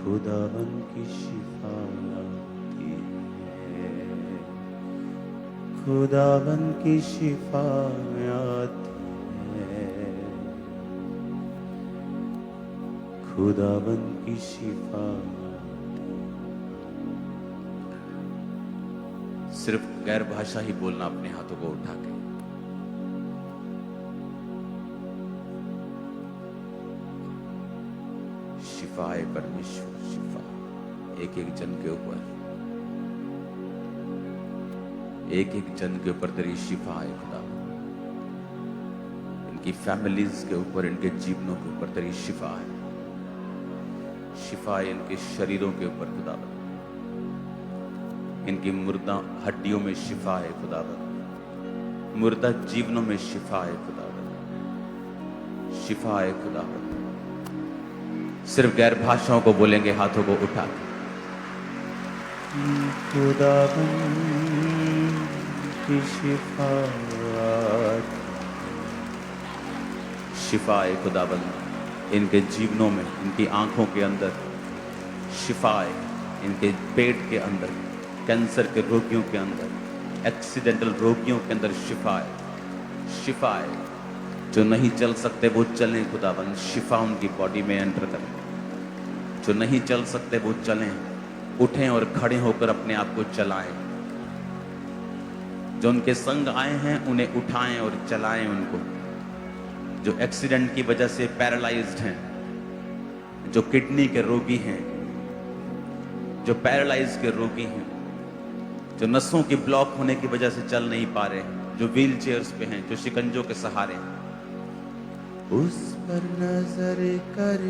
खुदावन की शिफा आती है, खुदावन की शिफा आती है, खुदावन की शिफा। सिर्फ गैर भाषा ही बोलना अपने हाथों को उठा के। शिफा है परमेश्वर, शिफा एक एक जन के ऊपर, एक एक जन के ऊपर तेरी शिफा है खुदा। इनकी फैमिलीज के ऊपर, इनके जीवनों के ऊपर तेरी शिफा है। शिफा है इनके शरीरों के ऊपर खुदावन, इनकी मुर्दा हड्डियों में शिफा है खुदावन, मुर्दा जीवनों में शिफा है खुदावन, शिफा है खुदावन। सिर्फ गैर भाषाओं को बोलेंगे हाथों को उठा के। खुदावन की शिफा, शिफा है खुदावन इनके जीवनों में, इनकी आंखों के अंदर शिफा है, इनके पेट के अंदर, कैंसर के रोगियों के अंदर, एक्सीडेंटल रोगियों के अंदर शिफा है, शिफा है। जो नहीं चल सकते वो चलें खुदावन, शिफा उनकी बॉडी में एंटर करें। जो नहीं चल सकते वो चलें, उठें और खड़े होकर अपने आप को चलाएं। जो उनके संग आए हैं उन्हें उठाएं और चलाएं उनको। जो एक्सीडेंट की वजह से पैरालाइज्ड हैं, जो किडनी के रोगी हैं, जो पैरालाइज के रोगी हैं, जो नसों की ब्लॉक होने की वजह से चल नहीं पा रहे हैं, जो व्हील चेयर्स पे हैं, जो शिकंजों के सहारे हैं, उस पर नजर कर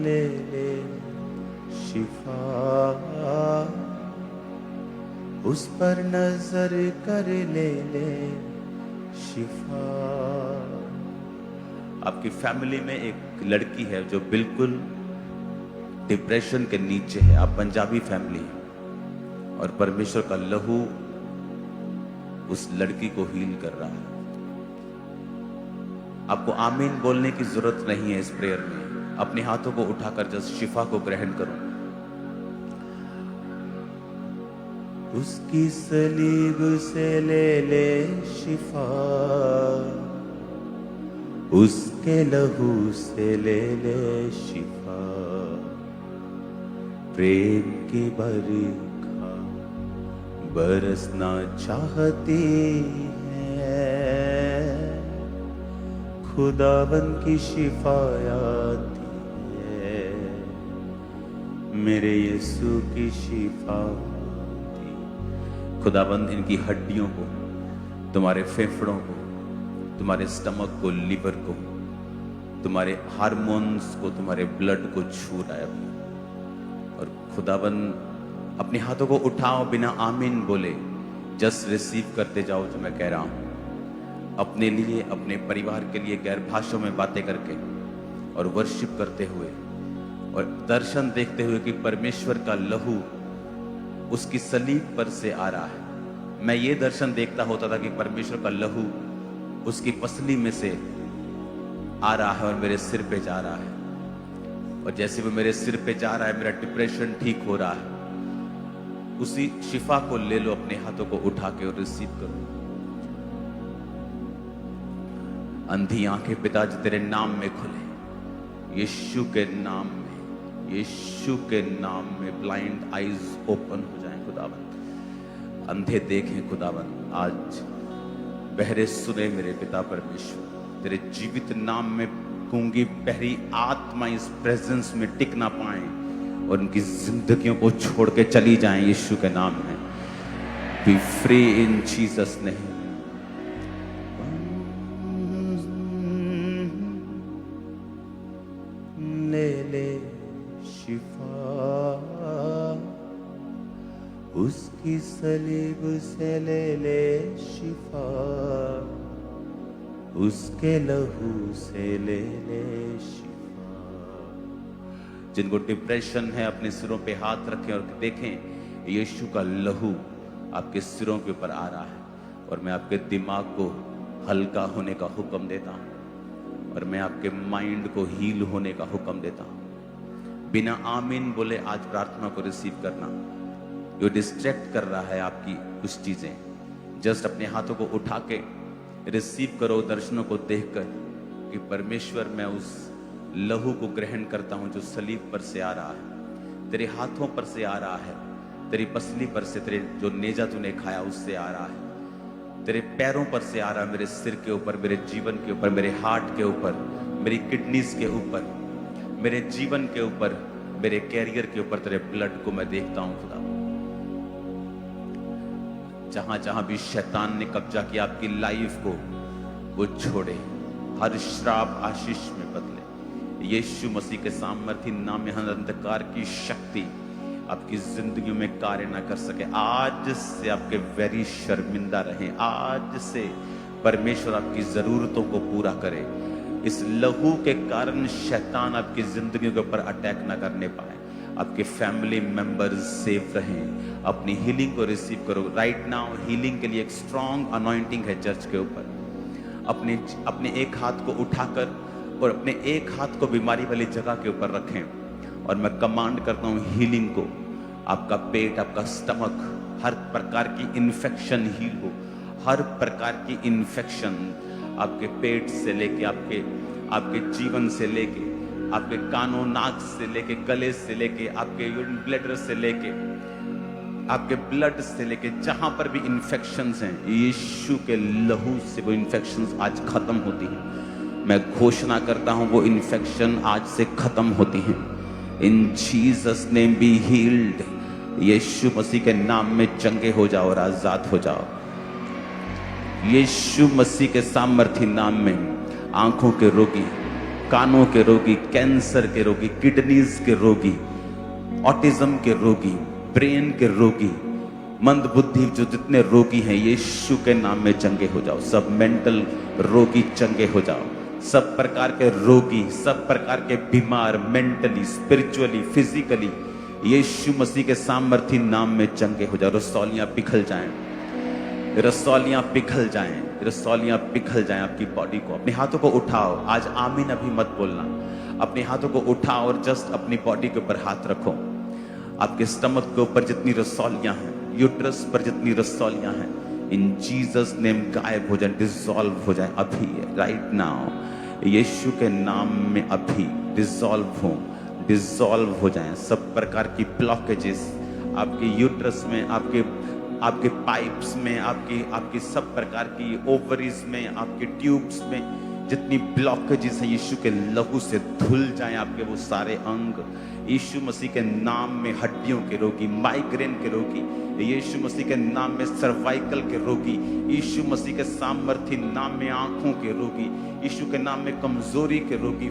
ले ले शिफा, उस पर नजर कर ले ले शिफा। आपकी फैमिली में एक लड़की है जो बिल्कुल डिप्रेशन के नीचे है। आप पंजाबी फैमिली है और परमेश्वर का लहू उस लड़की को हील कर रहा है। आपको आमीन बोलने की जरूरत नहीं है इस प्रेयर में। अपने हाथों को उठाकर जस्ट शिफा को ग्रहण करो। उसकी सलीब से ले ले शिफा, उसके लहू से ले ले शिफा। प्रेम की बरखा बरसना चाहती है, खुदावन की शिफा आती है, मेरे यीशु की शिफा। खुदाबंद इनकी हड्डियों को, तुम्हारे फेफड़ों को, तुम्हारे स्टमक को, लिवर को, तुम्हारे हार्मोन्स को, तुम्हारे ब्लड को छू रहा है अभी। और खुदाबंद अपने हाथों को उठाओ, बिना आमीन बोले जस्ट रिसीव करते जाओ जो मैं कह रहा हूं। अपने लिए, अपने परिवार के लिए गैर भाषाओं में बातें करके और वर्शिप करते हुए और दर्शन देखते हुए कि परमेश्वर का लहू उसकी सलीब पर से आ रहा है। मैं ये दर्शन देखता होता था कि परमेश्वर का लहू उसकी पसली में से आ रहा है और मेरे सिर पे जा रहा है। और जैसे वो मेरे सिर पे जा रहा है, मेरा डिप्रेशन ठीक हो रहा है। उसी शिफा को ले लो अपने हाथों को उठा के और रिसीव करो। अंधी आंखें पिताजी तेरे नाम में खुले, यीशु के नाम में, यीशु के नाम में ब्लाइंड आईज ओपन हो जाएं खुदावन। अंधे देखें खुदावन, आज बहरे सुने मेरे पिता परमेश्वर। तेरे जीवित नाम में गूंगी बहरी आत्मा इस प्रेजेंस में टिक ना पाए और उनकी जिंदगियों को छोड़ के चली जाएं यीशु के नाम में। B free in Jesus name. ले ले शिफा, उसकी सलीब से ले ले शिफा, उसके लहू से ले ले शिफा। जिनको डिप्रेशन है अपने सिरों पे हाथ रखें और देखें यीशु का लहू आपके सिरों के ऊपर आ रहा है। और मैं आपके दिमाग को हल्का होने का हुक्म देता हूं और मैं आपके माइंड को हील होने का हुक्म देता हूं। बिना आमीन बोले आज प्रार्थना को रिसीव करना। जो डिस्ट्रैक्ट कर रहा है आपकी कुछ चीजें, जस्ट अपने हाथों को उठा के रिसीव करो दर्शनों को देखकर कि परमेश्वर मैं उस लहू को ग्रहण करता हूं जो सलीब पर से आ रहा है, तेरे हाथों पर से आ रहा है, तेरी पसली पर से, तेरे जो नेजा तूने खाया उससे आ रहा है, तेरे पैरों पर से आ रहा है, मेरे सिर के ऊपर, मेरे जीवन के ऊपर, मेरे हार्ट के ऊपर, मेरी किडनीज के ऊपर, मेरे जीवन के ऊपर, मेरे कैरियर के ऊपर तेरे ब्लड को मैं देखता हूं खुदा। जहां जहां भी शैतान ने कब्जा किया आपकी लाइफ को, वो छोड़े, हर श्राप आशीष में बदले। यीशु मसीह के सामर्थ्य नाम में हर अंधकार की शक्ति आपकी जिंदगी में कार्य ना कर सके। आज से आपके वैरी शर्मिंदा रहें। आज से परमेश्वर आपकी जरूरतों को पूरा करे। इस लहू के कारण शैतान आपकी जिंदगी के ऊपर अटैक ना करने पाए। आपके फैमिली मेंबर्स सेफ रहें। अपनी हीलिंग को रिसीव करो। राइट नाउ हीलिंग के लिए एक स्ट्रॉन्ग अनॉइंटिंग है चर्च के ऊपर। अपने एक हाथ को उठाकर और अपने एक हाथ को बीमारी वाली जगह के ऊपर रखें और मैं कमांड करता हूं हीलिंग को। आपका पेट, आपका स्टमक, हर प्रकार की इन्फेक्शन हील हो। हर प्रकार की इन्फेक्शन आपके पेट से लेके आपके जीवन से लेके आपके कानों नाक से लेके गले से लेके आपके यूरिन ब्लैडर से लेके आपके ब्लड से लेके जहां पर भी इन्फेक्शंस हैं, यीशु के लहू से वो इन्फेक्शंस आज खत्म होती हैं। मैं घोषणा करता हूं वो इन्फेक्शन आज से खत्म होती हैं। In Jesus name be healed. यीशु मसीह के नाम में चंगे हो जाओ और आजाद हो जाओ। यीशु मसीह के सामर्थ्य नाम में आंखों के रोगी, कानों के रोगी, कैंसर के रोगी, किडनीज के रोगी, ऑटिज्म के रोगी, ब्रेन के रोगी, मंदबुद्धि जो जितने रोगी हैं, यीशु के नाम में चंगे हो जाओ। सब मेंटल रोगी चंगे हो जाओ। सब प्रकार के रोगी, सब प्रकार के बीमार, मेंटली, स्पिरिचुअली, फिजिकली, यीशु मसीह के सामर्थ्य नाम में चंगे हो जाओ। रसौलियां पिघल जाएं, रसौलियां पिघल जाएं, रसौलियां पिघल जाएं आपकी बॉडी को। अपने हाथों को उठाओ। आज आमीन अभी मत बोलना। अपने हाथों को उठाओ और जस्ट अपनी बॉडी के ऊपर हाथ रखो। आपके स्टमक के ऊपर जितनी रसौलियां हैं, यूट्रस पर जितनी रसौलियां हैं, इन जीसस नेम गायब हो जाए, डिसॉल्व हो जाए अभी, राइट नाउ। यीशु के नाम में अभी डिसॉल्व हो जाएं सब प्रकार की ब्लॉकेजेस आपके यूट्रस में, आपके पाइप्स में, आपकी सब प्रकार की ओवरीज में, आपके ट्यूब्स में जितनी ब्लॉकेजेस हैं, यीशु के लहू से धुल जाएं आपके वो सारे अंग। यीशु मसीह के नाम में हड्डियों के रोगी, माइग्रेन के रोगी, यीशु मसीह के नाम में सर्वाइकल के रोगी, यीशु मसीह के सामर्थ्य नाम में आंखों के रोगी, यीशु के नाम में कमजोरी के रोगी,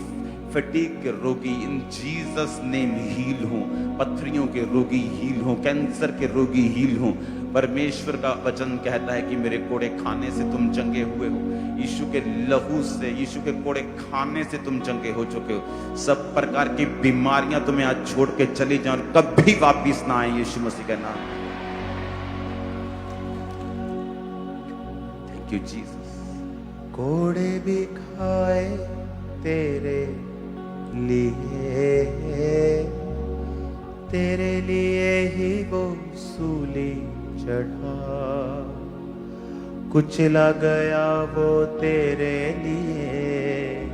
फटीग के रोगी, इन जीसस नेम हील हो। पथरियों के रोगी हील हो, कैंसर के रोगी हील हो। परमेश्वर का वचन कहता है कि मेरे कोड़े खाने से तुम चंगे हुए हो। यीशु के लहू से, यीशु के कोड़े खाने से तुम चंगे हो चुके हो। सब प्रकार की बीमारियां तुम्हें आज छोड़ के चली जाए और कभी वापिस ना आए यीशु मसीह का नाम। Thank you Jesus. कोड़े भी खाए तेरे लिए ही वो सूली चढ़ा, कुचला गया वो तेरे लिए,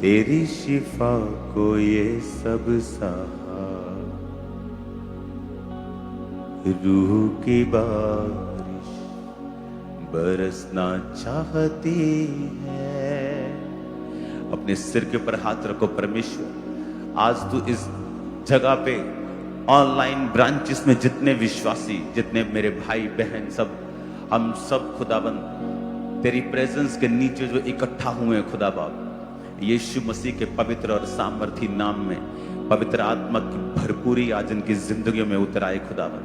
तेरी शिफा को ये सब सहा। रूह की बारिश बरसना चाहती है। अपने सिर के ऊपर हाथ रखो। परमेश्वर आज तू इस जगह पे ऑनलाइन ब्रांचेस में जितने विश्वासी, जितने मेरे भाई बहन, सब हम सब खुदाबंद तेरी प्रेजेंस के नीचे जो इकट्ठा हुए हैं खुदा बाप, यीशु मसीह के पवित्र और सामर्थी नाम में पवित्र आत्मा की भरपूरी आज इनकी जिंदगियों में उतर आए खुदाबंद।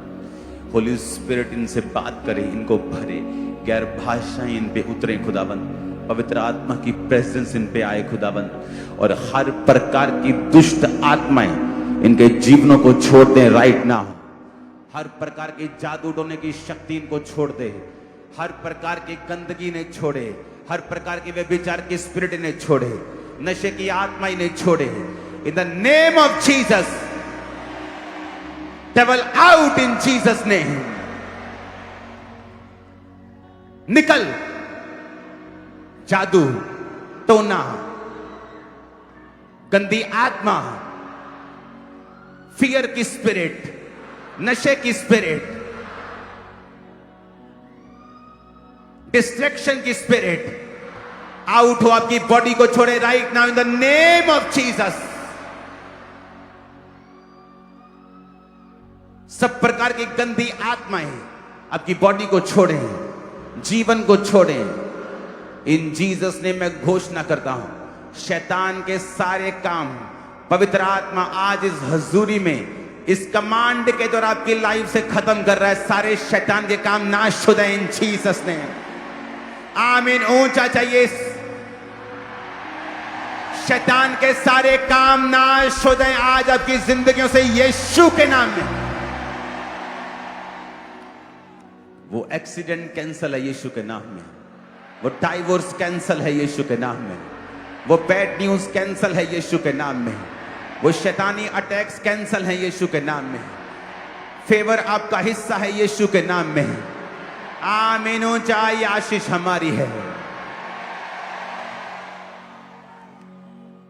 होली स्पिरिट इनसे बात करे, इनको भरे, गैर भाषाएं इन पे उतरे खुदाबंद। पवित्र आत्मा की प्रेजेंस इन पे आए खुदाबंद और हर प्रकार की दुष्ट आत्माएं इनके जीवनों को छोड़ दें राइट नाउ। हर प्रकार की जादू टोने की शक्ति इनको छोड़ दे। हर प्रकार की गंदगी ने छोड़े, हर प्रकार के व्यभिचार की स्पिरिट इन्हें छोड़े, नशे की आत्मा इन्हें छोड़े। In the name of Jesus. Devil out in Jesus' name. निकल. जादू, टोना, गंदी आत्मा, फियर की स्पिरिट, नशे की स्पिरिट, डिस्ट्रैक्शन की स्पिरिट, आउट हो, आपकी बॉडी को छोड़े right now in the name of Jesus. सब प्रकार की गंदी आत्माएं आपकी बॉडी को छोड़ें, जीवन को छोड़ें। इन जीसस ने मैं घोषणा करता हूं, शैतान के सारे काम पवित्र आत्मा आज इस हजूरी में इस कमांड के द्वारा आपकी लाइफ से खत्म कर रहा है। सारे शैतान के काम नाश हो जाए इन जीसस ने। आमीन। ऊंचा चाहिए। शैतान के सारे काम नाश हो जाए आज आपकी जिंदगियों से यीशु के नाम में। वो एक्सीडेंट कैंसल है यीशु के नाम में। वो डाइवोर्स कैंसल है यीशु के नाम में। वो बैड न्यूज कैंसल है यीशु के नाम में। वो शैतानी अटैक्स कैंसल है यीशु के नाम में। फेवर आपका हिस्सा है यीशु के नाम में। आमीन। ऊंचाई आशीष हमारी है।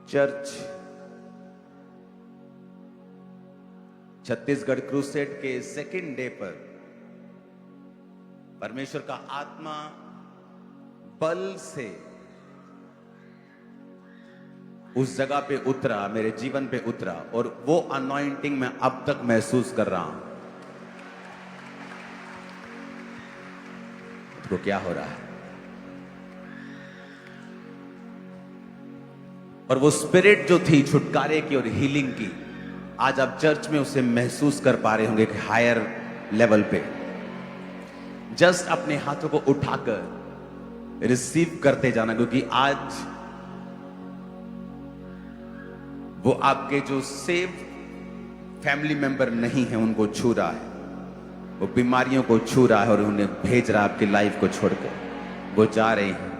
चर्च छत्तीसगढ़ क्रूसेड के सेकंड डे पर परमेश्वर का आत्मा बल से उस जगह पे उतरा, मेरे जीवन पे उतरा, और वो अनॉइंटिंग मैं अब तक महसूस कर रहा हूं। तो क्या हो रहा है? और वो स्पिरिट जो थी छुटकारे की और हीलिंग की, आज आप चर्च में उसे महसूस कर पा रहे होंगे एक हायर लेवल पे। जस्ट अपने हाथों को उठाकर रिसीव करते जाना, क्योंकि आज वो आपके जो सेव फैमिली मेंबर नहीं है उनको छू रहा है। वो बीमारियों को छू रहा है और उन्हें भेज रहा है आपकी लाइफ को छोड़कर। वो जा रहे हैं।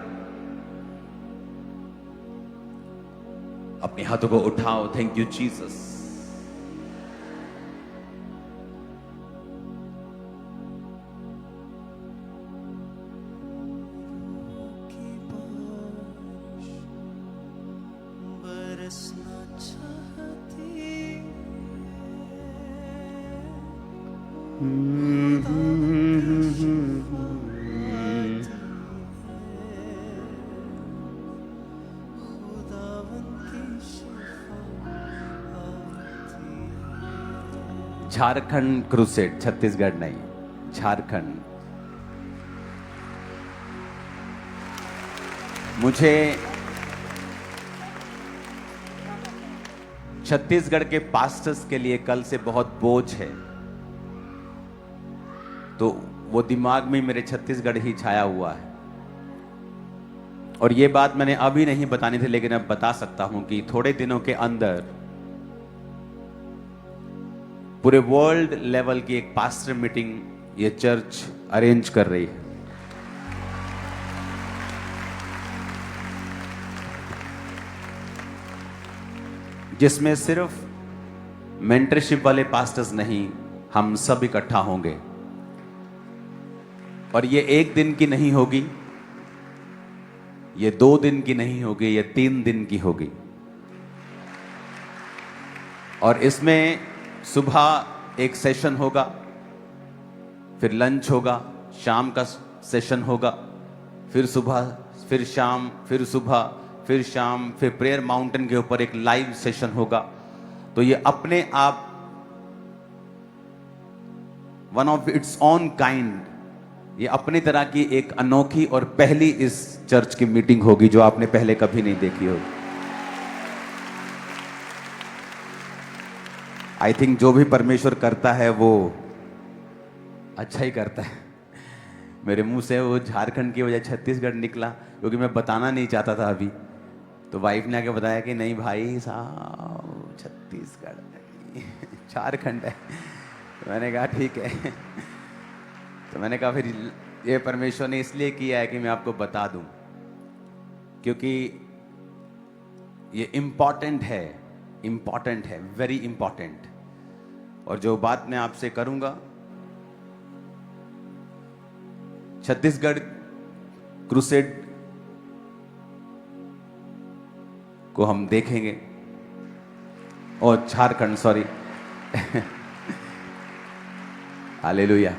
अपने हाथों को उठाओ। Thank you Jesus. Jharkhand crusade, Chhattisgarh नहीं, झारखंड। मुझे छत्तीसगढ़ के पास्टर्स के लिए कल से बहुत बोझ है, तो वो दिमाग में मेरे छत्तीसगढ़ ही छाया हुआ है। और ये बात मैंने अभी नहीं बतानी थी, लेकिन अब बता सकता हूं कि थोड़े दिनों के अंदर पूरे वर्ल्ड लेवल की एक पास्टर मीटिंग ये चर्च अरेंज कर रही है, जिसमें सिर्फ मेंटरशिप वाले पास्टर्स नहीं, हम सब इकट्ठा होंगे। और ये 1 दिन की नहीं होगी, ये 2 दिन की नहीं होगी, ये 3 दिन की होगी। और इसमें सुबह एक सेशन होगा, फिर लंच होगा, शाम का सेशन होगा, फिर सुबह, फिर शाम, फिर सुबह, फिर शाम, फिर प्रेयर माउंटेन के ऊपर एक लाइव सेशन होगा। तो ये अपने आप one of its on kind, ये अपनी तरह की एक अनोखी और पहली इस चर्च की मीटिंग होगी जो आपने पहले कभी नहीं देखी होगी। आई थिंक जो भी परमेश्वर करता है वो अच्छा ही करता है। मेरे मुंह से वो झारखंड की वजह छत्तीसगढ़ निकला, क्योंकि मैं बताना नहीं चाहता था अभी। तो वाइफ ने आके बताया कि नहीं भाई साहब, छत्तीसगढ़ नहीं, झारखंड है। तो मैंने कहा ठीक है। तो मैंने कहा फिर ये परमेश्वर ने इसलिए किया है कि मैं आपको बता दूं, क्योंकि ये इम्पॉर्टेंट है इंपॉर्टेंट है, वेरी इंपॉर्टेंट। और जो बात मैं आपसे करूंगा, छत्तीसगढ़ क्रूसेड को हम देखेंगे, और झारखंड, सॉरी हालेलुया,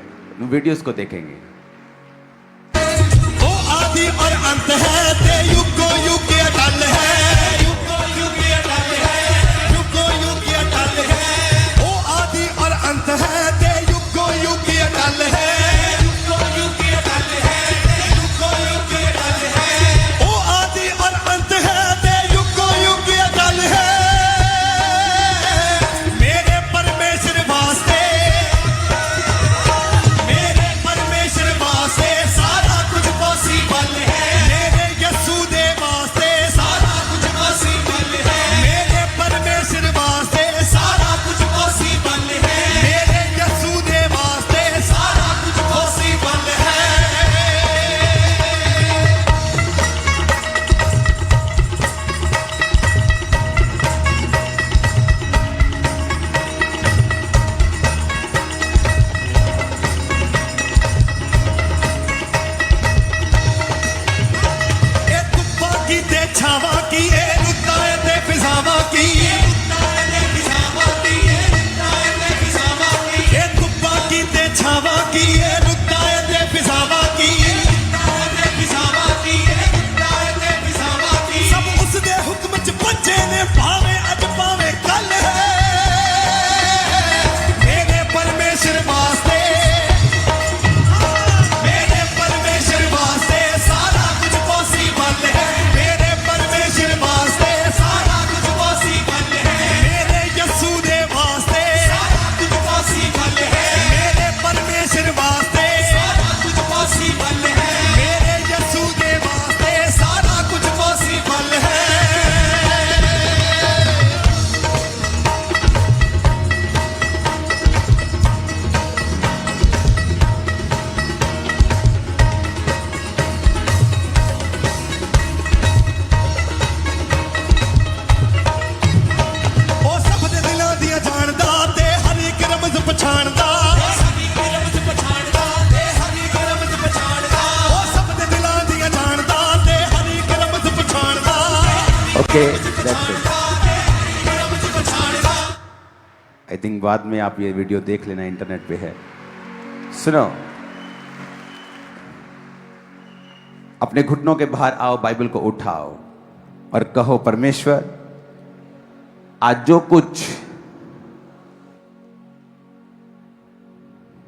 वीडियोस को देखेंगे। ओ आदि और अंत है, ते युगो युग अटल है, युगो युग अटल है, युगो युग अटल है। ओ आदि और अंत है, ते युगो युग अटल है, युगो युग अटल है, युगो युग अटल है। ओ आदि और अंत है, ते युगो युग अटल है। मेरे परमेश्वर वास्ते, मेरे परमेश्वर वास्ते सारा कुछ पॉसिबल है। मेरे यीशु दे वास्ते सारा कुछ पॉसिबल है। मेरे परमेश्वर वास्ते सारा कुछ पॉसिबल है। मेरे यीशु दे वास्ते सारा कुछ पॉसिबल है। ए धुप्पा की ते छावा की, ए रुत्ता ते फिजावा की, ए रुत्ता ते फिजावा की, ए रुत्ता ते फिजावा की। ए धुप्पा की ते छावा की, ए रुत्ता ते फिजावा की, ए रुत्ता ते फिजावा की, ए रुत्ता ते फिजावा की। सब उस दे हुक्म च बच्चे ने, भावे अज भावे कल है। मेरे परमेश्वर वास्ते, मेरे परमेश्वर वास्ते सारा कुछ पॉसिबल है। मेरे परमेश्वर वास्ते सारा कुछ पॉसिबल है। मेरे यीशु दे वास्ते सारा कुछ पॉसिबल है। मेरे परमेश्वर वास्ते सारा कुछ पॉसिबल है। मेरे यीशु दे वास्ते सारा कुछ पॉसिबल है। ਉਹ ਸਭ ਦੇ ਦਿਲਾਂ ਦੀਆਂ ਜਾਣਦਾ, ਤੇ ਹਰ ਇੱਕ ਰਮਜ਼ ਪਛਾਣਦਾ, ਹਰ ਇੱਕ ਰਮਜ਼ ਪਛਾਣਦਾ, ਤੇ ਹਰ ਇੱਕ ਰਮਜ਼ ਪਛਾਣਦਾ। ਉਹ ਸਭ ਦੇ ਦਿਲਾਂ ਦੀਆਂ ਜਾਣਦਾ, ਤੇ ਹਰ ਇੱਕ ਰਮਜ਼ ਪਛਾਣਦਾ। Okay, that's it. ਰਮਜ਼ ਪਛਾਣਦਾ। आई थिंक बाद में आप ये वीडियो देख लेना, इंटरनेट पे है। सुनो, अपने घुटनों के बाहर आओ, बाइबल को उठाओ और कहो, परमेश्वर आज जो कुछ,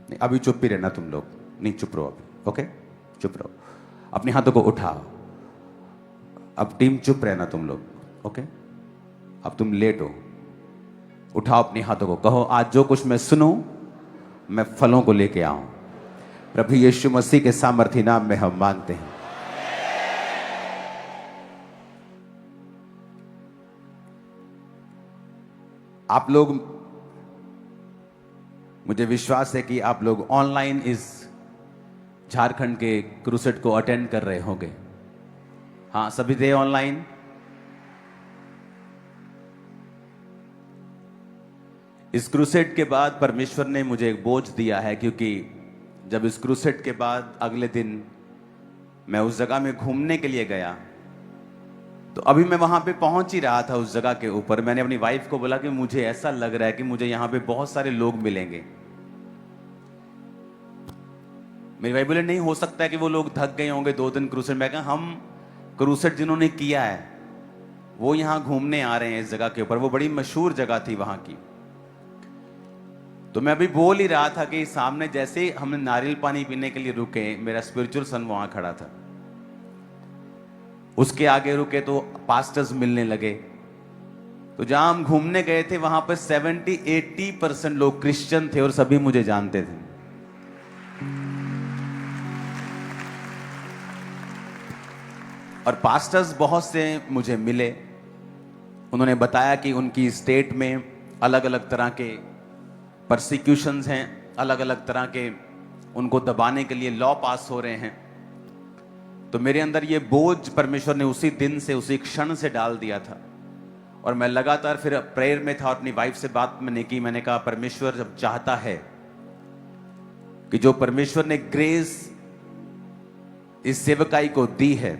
नहीं, अभी चुप ही रहना तुम लोग, नहीं चुप रहो अभी, ओके, चुप रहो। अपने हाथों को उठाओ, अब टीम चुप रहना तुम लोग, ओके। अब तुम लेटो, उठाओ अपने हाथों को, कहो, आज जो कुछ मैं सुनूं, मैं फलों को लेके आऊं। प्रभु यीशु मसीह के सामर्थी नाम में हम मांगते हैं। आप लोग, मुझे विश्वास है कि आप लोग ऑनलाइन इस झारखंड के क्रूसेड को अटेंड कर रहे होंगे। हाँ, सभी थे ऑनलाइन। इस क्रूसेड के बाद परमेश्वर ने मुझे एक बोझ दिया है, क्योंकि जब इस क्रूसेड के बाद अगले दिन मैं उस जगह में घूमने के लिए गया, तो अभी मैं वहां पे पहुंच ही रहा था उस जगह के ऊपर। मैंने अपनी वाइफ को बोला कि मुझे ऐसा लग रहा है कि मुझे यहां पे बहुत सारे लोग मिलेंगे। मेरी वाइफ बोले, नहीं हो सकता है कि वो लोग थक गए होंगे 2 दिन क्रूसेड। मैं कहा, हम क्रूसेड जिन्होंने किया है वो यहां घूमने आ रहे हैं इस जगह के ऊपर। वो बड़ी मशहूर जगह थी वहां की। तो मैं अभी बोल ही रहा था कि सामने जैसे ही हमने नारियल पानी पीने के लिए रुके, मेरा स्पिरिचुअल सन वहां खड़ा था। उसके आगे रुके तो पास्टर्स मिलने लगे। तो जहां हम घूमने गए थे वहां पर 70-80% लोग क्रिश्चियन थे और सभी मुझे जानते थे। और पास्टर्स बहुत से मुझे मिले। उन्होंने बताया कि उनकी स्टेट में अलग अलग तरह के परसिक्यूशंस हैं, अलग अलग तरह के उनको दबाने के लिए लॉ पास हो रहे हैं। तो मेरे अंदर ये बोझ परमेश्वर ने उसी दिन से, उसी क्षण से डाल दिया था। और मैं लगातार फिर प्रेयर में था और अपनी वाइफ से बात मैंने की। मैंने कहा परमेश्वर जब चाहता है कि जो परमेश्वर ने ग्रेस इस सेवकाई को दी है,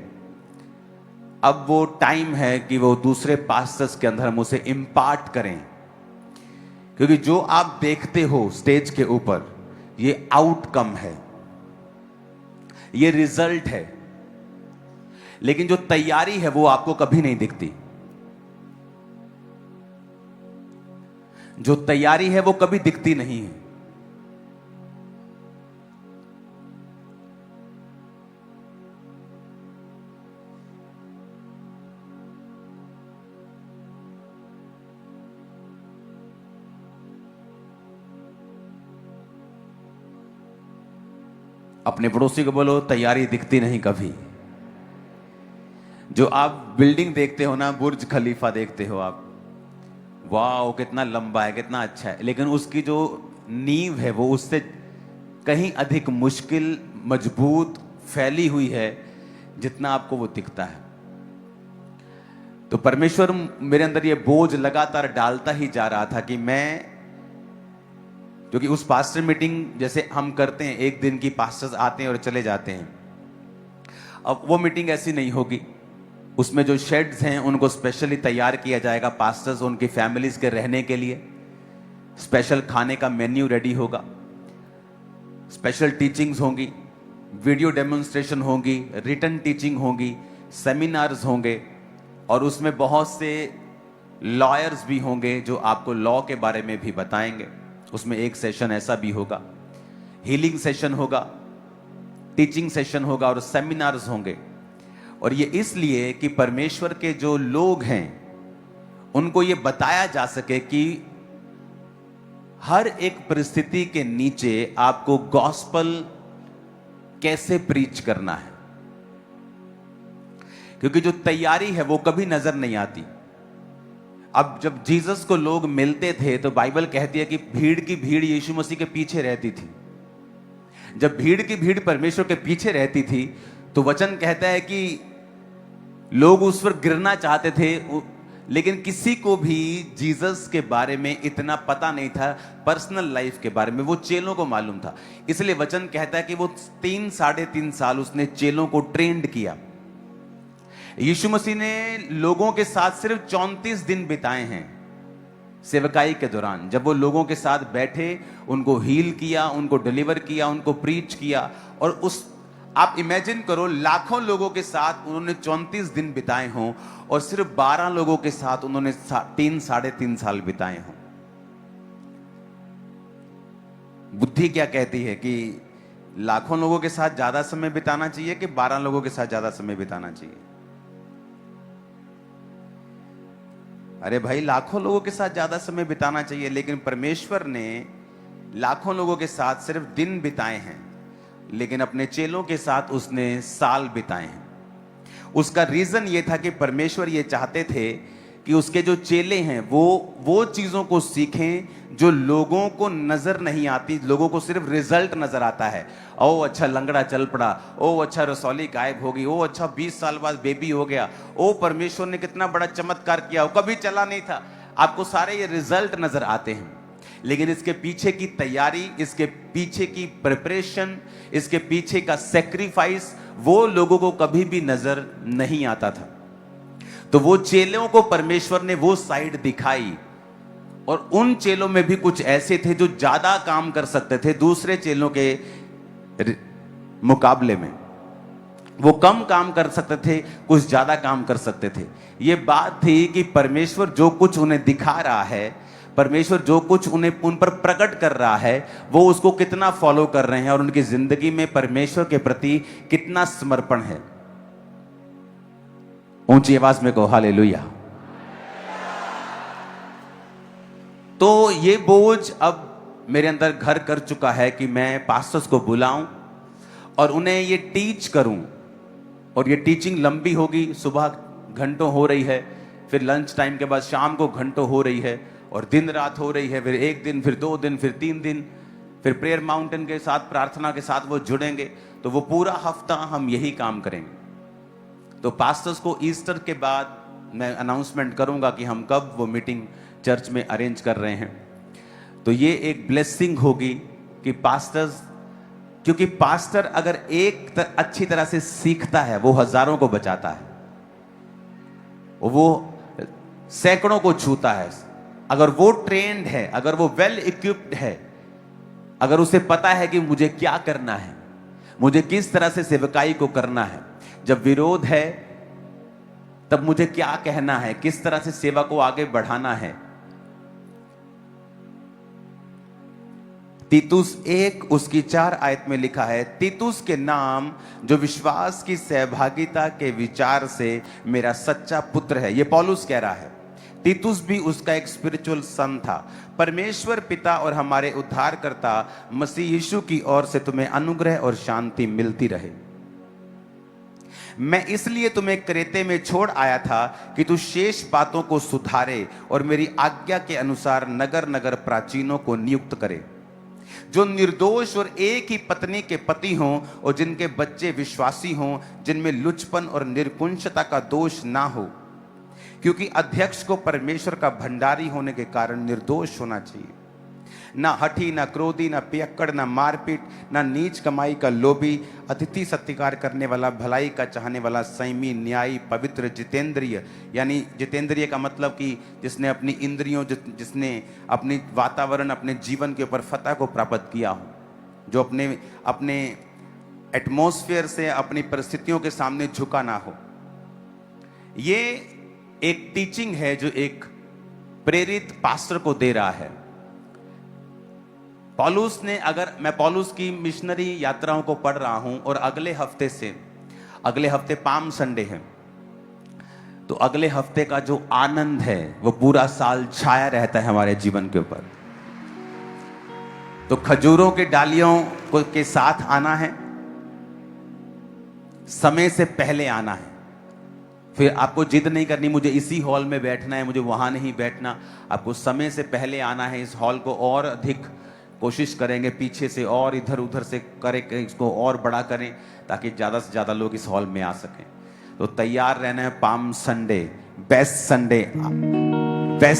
अब वो टाइम है कि वो दूसरे पास्टर्स के अंदर हम उसे इम्पार्ट करें, क्योंकि जो आप देखते हो स्टेज के ऊपर ये आउटकम है, ये रिजल्ट है, लेकिन जो तैयारी है वो आपको कभी नहीं दिखती। जो तैयारी है वो कभी दिखती नहीं है। अपने पड़ोसी को बोलो तैयारी दिखती नहीं कभी। जो आप बिल्डिंग देखते हो ना, बुर्ज खलीफा देखते हो आप, वाह कितना लंबा है, कितना अच्छा है, लेकिन उसकी जो नींव है वो उससे कहीं अधिक मुश्किल, मजबूत, फैली हुई है जितना आपको वो दिखता है। तो परमेश्वर मेरे अंदर ये बोझ लगातार डालता ही जा रहा था कि मैं, क्योंकि उस पास्टर मीटिंग जैसे हम करते हैं, एक दिन की पास्टर्स आते हैं और चले जाते हैं, अब वो मीटिंग ऐसी नहीं होगी। उसमें जो शेड्स हैं उनको स्पेशली तैयार किया जाएगा, पास्टर्स उनकी फैमिलीज के रहने के लिए स्पेशल खाने का मेन्यू रेडी होगा, स्पेशल टीचिंग्स होंगी, वीडियो डेमोन्स्ट्रेशन होगी, रिटन टीचिंग होगी, सेमिनार्स होंगे, और उसमें बहुत से लॉयर्स भी होंगे जो आपको लॉ के बारे में भी बताएंगे। उसमें एक सेशन ऐसा भी होगा, हीलिंग सेशन होगा, टीचिंग सेशन होगा और सेमिनार्स होंगे। और ये इसलिए कि परमेश्वर के जो लोग हैं उनको ये बताया जा सके कि हर एक परिस्थिति के नीचे आपको गॉस्पल कैसे प्रीच करना है, क्योंकि जो तैयारी है वो कभी नजर नहीं आती। अब जब जीसस को लोग मिलते थे तो बाइबल कहती है कि भीड़ की भीड़ यीशु मसीह के पीछे रहती थी। जब भीड़ की भीड़ परमेश्वर के पीछे रहती थी तो वचन कहता है कि लोग उस पर गिरना चाहते थे, लेकिन किसी को भी जीसस के बारे में इतना पता नहीं था, पर्सनल लाइफ के बारे में वो चेलों को मालूम था। इसलिए वचन कहता है कि वो 3-3.5 साल उसने चेलों को ट्रेंड किया। यीशु मसीह ने लोगों के साथ सिर्फ 34 दिन बिताए हैं सेवकाई के दौरान। जब वो लोगों के साथ बैठे, उनको हील किया, उनको डिलीवर किया, उनको प्रीच किया, और उस आप इमेजिन करो लाखों लोगों के साथ उन्होंने 34 दिन बिताए हों और सिर्फ 12 लोगों के साथ उन्होंने 3-3.5 साल बिताए हों। बुद्धि क्या कहती है कि लाखों लोगों के साथ ज्यादा समय बिताना चाहिए कि 12 लोगों के साथ ज्यादा समय बिताना चाहिए? अरे भाई, लाखों लोगों के साथ ज्यादा समय बिताना चाहिए, लेकिन परमेश्वर ने लाखों लोगों के साथ सिर्फ दिन बिताए हैं, लेकिन अपने चेलों के साथ उसने साल बिताए हैं। उसका रीजन ये था कि परमेश्वर ये चाहते थे कि उसके जो चेले हैं वो चीजों को सीखें जो लोगों को नजर नहीं आती। लोगों को सिर्फ रिजल्ट नजर आता है। ओ अच्छा लंगड़ा चल पड़ा, ओ अच्छा रसौली गायब हो गई, ओ अच्छा 20 साल बाद बेबी हो गया, ओ परमेश्वर ने कितना बड़ा चमत्कार किया, वो कभी चला नहीं था। आपको सारे ये रिजल्ट नजर आते हैं, लेकिन इसके पीछे की तैयारी, इसके पीछे की प्रिपरेशन, इसके पीछे का सेक्रीफाइस वो लोगों को कभी भी नजर नहीं आता था। तो वो चेलों को परमेश्वर ने वो साइड दिखाई, और उन चेलों में भी कुछ ऐसे थे जो ज्यादा काम कर सकते थे दूसरे चेलों के मुकाबले में। वो कम काम कर सकते थे, कुछ ज्यादा काम कर सकते थे। ये बात थी कि परमेश्वर जो कुछ उन्हें दिखा रहा है, परमेश्वर जो कुछ उन पर प्रकट कर रहा है, वो उसको कितना फॉलो कर रहे हैं और उनकी जिंदगी में परमेश्वर के प्रति कितना समर्पण है। ऊंची आवाज में कहो हालेलुया। तो ये बोझ अब मेरे अंदर घर कर चुका है कि मैं पास्टर्स को बुलाऊं और उन्हें ये टीच करूं, और ये टीचिंग लंबी होगी। सुबह घंटों हो रही है, फिर लंच टाइम के बाद शाम को घंटों हो रही है, और दिन रात हो रही है। फिर 1 दिन, फिर 2 दिन, फिर 3 दिन, फिर प्रेयर माउंटेन के साथ, प्रार्थना के साथ वो जुड़ेंगे। तो वो पूरा हफ्ता हम यही काम करेंगे। तो पास्टर्स को ईस्टर के बाद मैं अनाउंसमेंट करूंगा कि हम कब वो मीटिंग चर्च में अरेंज कर रहे हैं। तो ये एक ब्लेसिंग होगी कि पास्टर्स, क्योंकि पास्टर अगर अच्छी तरह से सीखता है वो हजारों को बचाता है, वो सैकड़ों को छूता है। अगर वो ट्रेंड है, अगर वो वेल इक्विप्ड है, अगर उसे पता है कि मुझे क्या करना है, मुझे किस तरह से सेवकाई को करना है, जब विरोध है तब मुझे क्या कहना है, किस तरह से सेवा को आगे बढ़ाना है। तीतुस 1 उसकी 4 आयत में लिखा है, तीतुस के नाम जो विश्वास की सहभागिता के विचार से मेरा सच्चा पुत्र है। ये पौलुस कह रहा है। तीतुस भी उसका एक स्पिरिचुअल सन था। परमेश्वर पिता और हमारे उद्धारकर्ता मसीह यीशु की ओर से तुम्हें अनुग्रह और शांति मिलती रहे। मैं इसलिए तुम्हें क्रेते में छोड़ आया था कि तू शेष बातों को सुधारे और मेरी आज्ञा के अनुसार नगर नगर प्राचीनों को नियुक्त करे, जो निर्दोष और एक ही पत्नी के पति हों और जिनके बच्चे विश्वासी हों, जिनमें लुचपन और निर्कुंशता का दोष ना हो, क्योंकि अध्यक्ष को परमेश्वर का भंडारी होने के कारण निर्दोष होना चाहिए। ना हठी, ना क्रोधी, ना पियक्कड़, ना मारपीट, ना नीच कमाई का लोभी, अतिथि सत्कार करने वाला, भलाई का चाहने वाला, संयमी, न्यायी, पवित्र, जितेंद्रिय। यानी जितेंद्रिय का मतलब कि जिसने अपनी इंद्रियों, जिसने अपनी वातावरण, अपने जीवन के ऊपर फतह को प्राप्त किया हो, जो अपने एटमॉस्फेयर से, अपनी परिस्थितियों के सामने झुका ना हो। ये एक टीचिंग है जो एक प्रेरित पास्टर को दे रहा है। पौलुस ने, अगर मैं पौलुस की मिशनरी यात्राओं को पढ़ रहा हूं और अगले हफ्ते पाम संडे है, तो अगले हफ्ते का जो आनंद है वो पूरा साल छाया रहता है हमारे जीवन के ऊपर। तो खजूरों के डालियों के साथ आना है, समय से पहले आना है। फिर आपको जिद नहीं करनी मुझे इसी हॉल में बैठना है, मुझे वहां नहीं बैठना। आपको समय से पहले आना है। इस हॉल को और अधिक कोशिश करेंगे पीछे से और इधर उधर से करें, इसको और बड़ा करें ताकि ज़्यादा से ज़्यादा लोग इस हॉल में आ सकें। तो तैयार रहना है पाम संडे, बेस्ट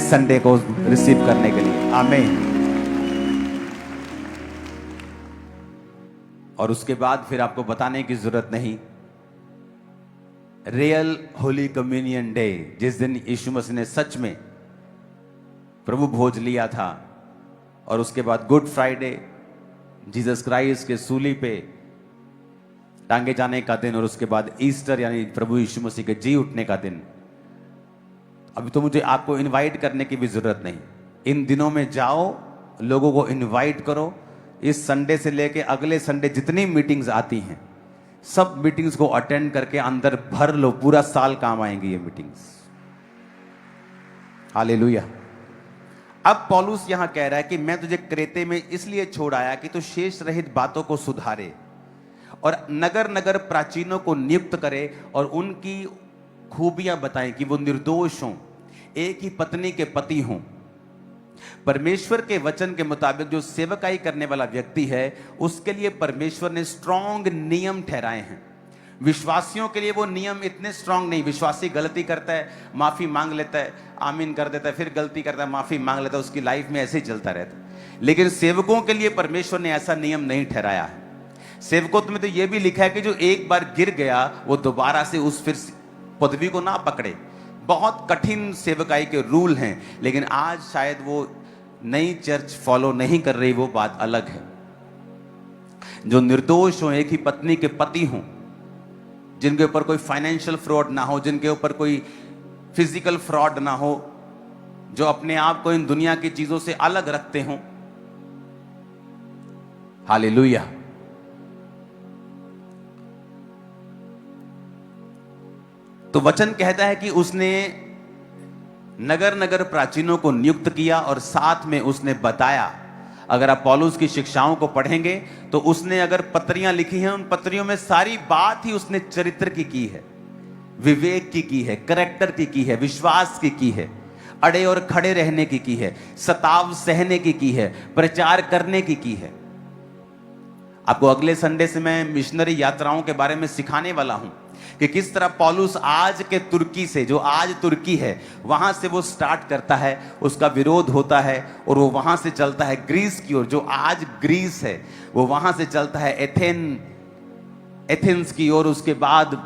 संडे को रिसीव करने के लिए। आमीन। और उसके बाद फिर आपको बताने की जरूरत नहीं, रियल होली कम्युनियन डे, जिस दिन यीशु मसीह ने सच में प्रभु भोज लिया था, और उसके बाद गुड फ्राइडे, जीसस क्राइस्ट के सूली पे टांगे जाने का दिन, और उसके बाद ईस्टर यानी प्रभु यीशु मसीह के जी उठने का दिन। अभी तो मुझे आपको इनवाइट करने की भी जरूरत नहीं। इन दिनों में जाओ, लोगों को इनवाइट करो। इस संडे से लेके अगले संडे जितनी मीटिंग्स आती हैं, सब मीटिंग्स को अटेंड करके अंदर भर लो। पूरा साल काम आएंगी ये मीटिंग्स। हालेलुया। अब पौलुस यहां कह रहा है कि मैं तुझे क्रेते में इसलिए छोड़ आया कि तू शेष रहित बातों को सुधारे और नगर नगर प्राचीनों को नियुक्त करे और उनकी खूबियां बताएं कि वो निर्दोष हों, एक ही पत्नी के पति हों। परमेश्वर के वचन के मुताबिक जो सेवकाई करने वाला व्यक्ति है, उसके लिए परमेश्वर ने स्ट्रॉन्ग नियम ठहराए हैं। विश्वासियों के लिए वो नियम इतने स्ट्रांग नहीं। विश्वासी गलती करता है, माफी मांग लेता है, आमीन कर देता है, फिर गलती करता है, माफी मांग लेता है, उसकी लाइफ में ऐसे ही चलता रहता है। लेकिन सेवकों के लिए परमेश्वर ने ऐसा नियम नहीं ठहराया है। सेवकों में तो यह भी लिखा है कि जो एक बार गिर गया वो दोबारा से उस फिर पदवी को ना पकड़े। बहुत कठिन सेवकाई के रूल हैं, लेकिन आज शायद वो नई चर्च फॉलो नहीं कर रही, वो बात अलग है। जो निर्दोष हो, एक ही पत्नी के पति हों, जिनके ऊपर कोई फाइनेंशियल फ्रॉड ना हो, जिनके ऊपर कोई फिजिकल फ्रॉड ना हो, जो अपने आप को इन दुनिया की चीजों से अलग रखते हों। हालेलुया। तो वचन कहता है कि उसने नगर नगर प्राचीनों को नियुक्त किया और साथ में उसने बताया। अगर आप पौलुस की शिक्षाओं को पढ़ेंगे तो उसने अगर पत्रियां लिखी हैं, उन पत्रियों में सारी बात ही उसने चरित्र की है, विवेक की है, कैरेक्टर की है, विश्वास की है, अड़े और खड़े रहने की है, सताव सहने की है, प्रचार करने की है। आपको अगले संडे से मैं मिशनरी यात्राओं के बारे में सिखाने वाला हूं कि किस तरह पौलुस आज के तुर्की से, जो आज तुर्की है, वहां से वो स्टार्ट करता है, उसका विरोध होता है और वो वहां से चलता है ग्रीस की ओर। जो आज ग्रीस है वो वहां से चलता है एथेंस की ओर। उसके बाद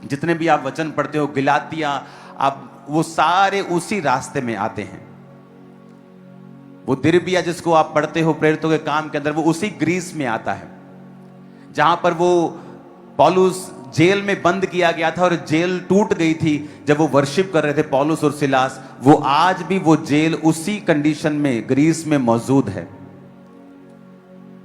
जितने भी आप वचन पढ़ते हो, गिलातिया, आप वो सारे उसी रास्ते में आते हैं। वो दिरबिया जिसको आप पढ़ते हो प्रेरितों के काम के अंदर, वो उसी ग्रीस में आता है जहां पर वो पौलुस जेल में बंद किया गया था और जेल टूट गई थी जब वो वर्शिप कर रहे थे पौलुस और सिलास। वो आज भी वो जेल उसी कंडीशन में ग्रीस में मौजूद है।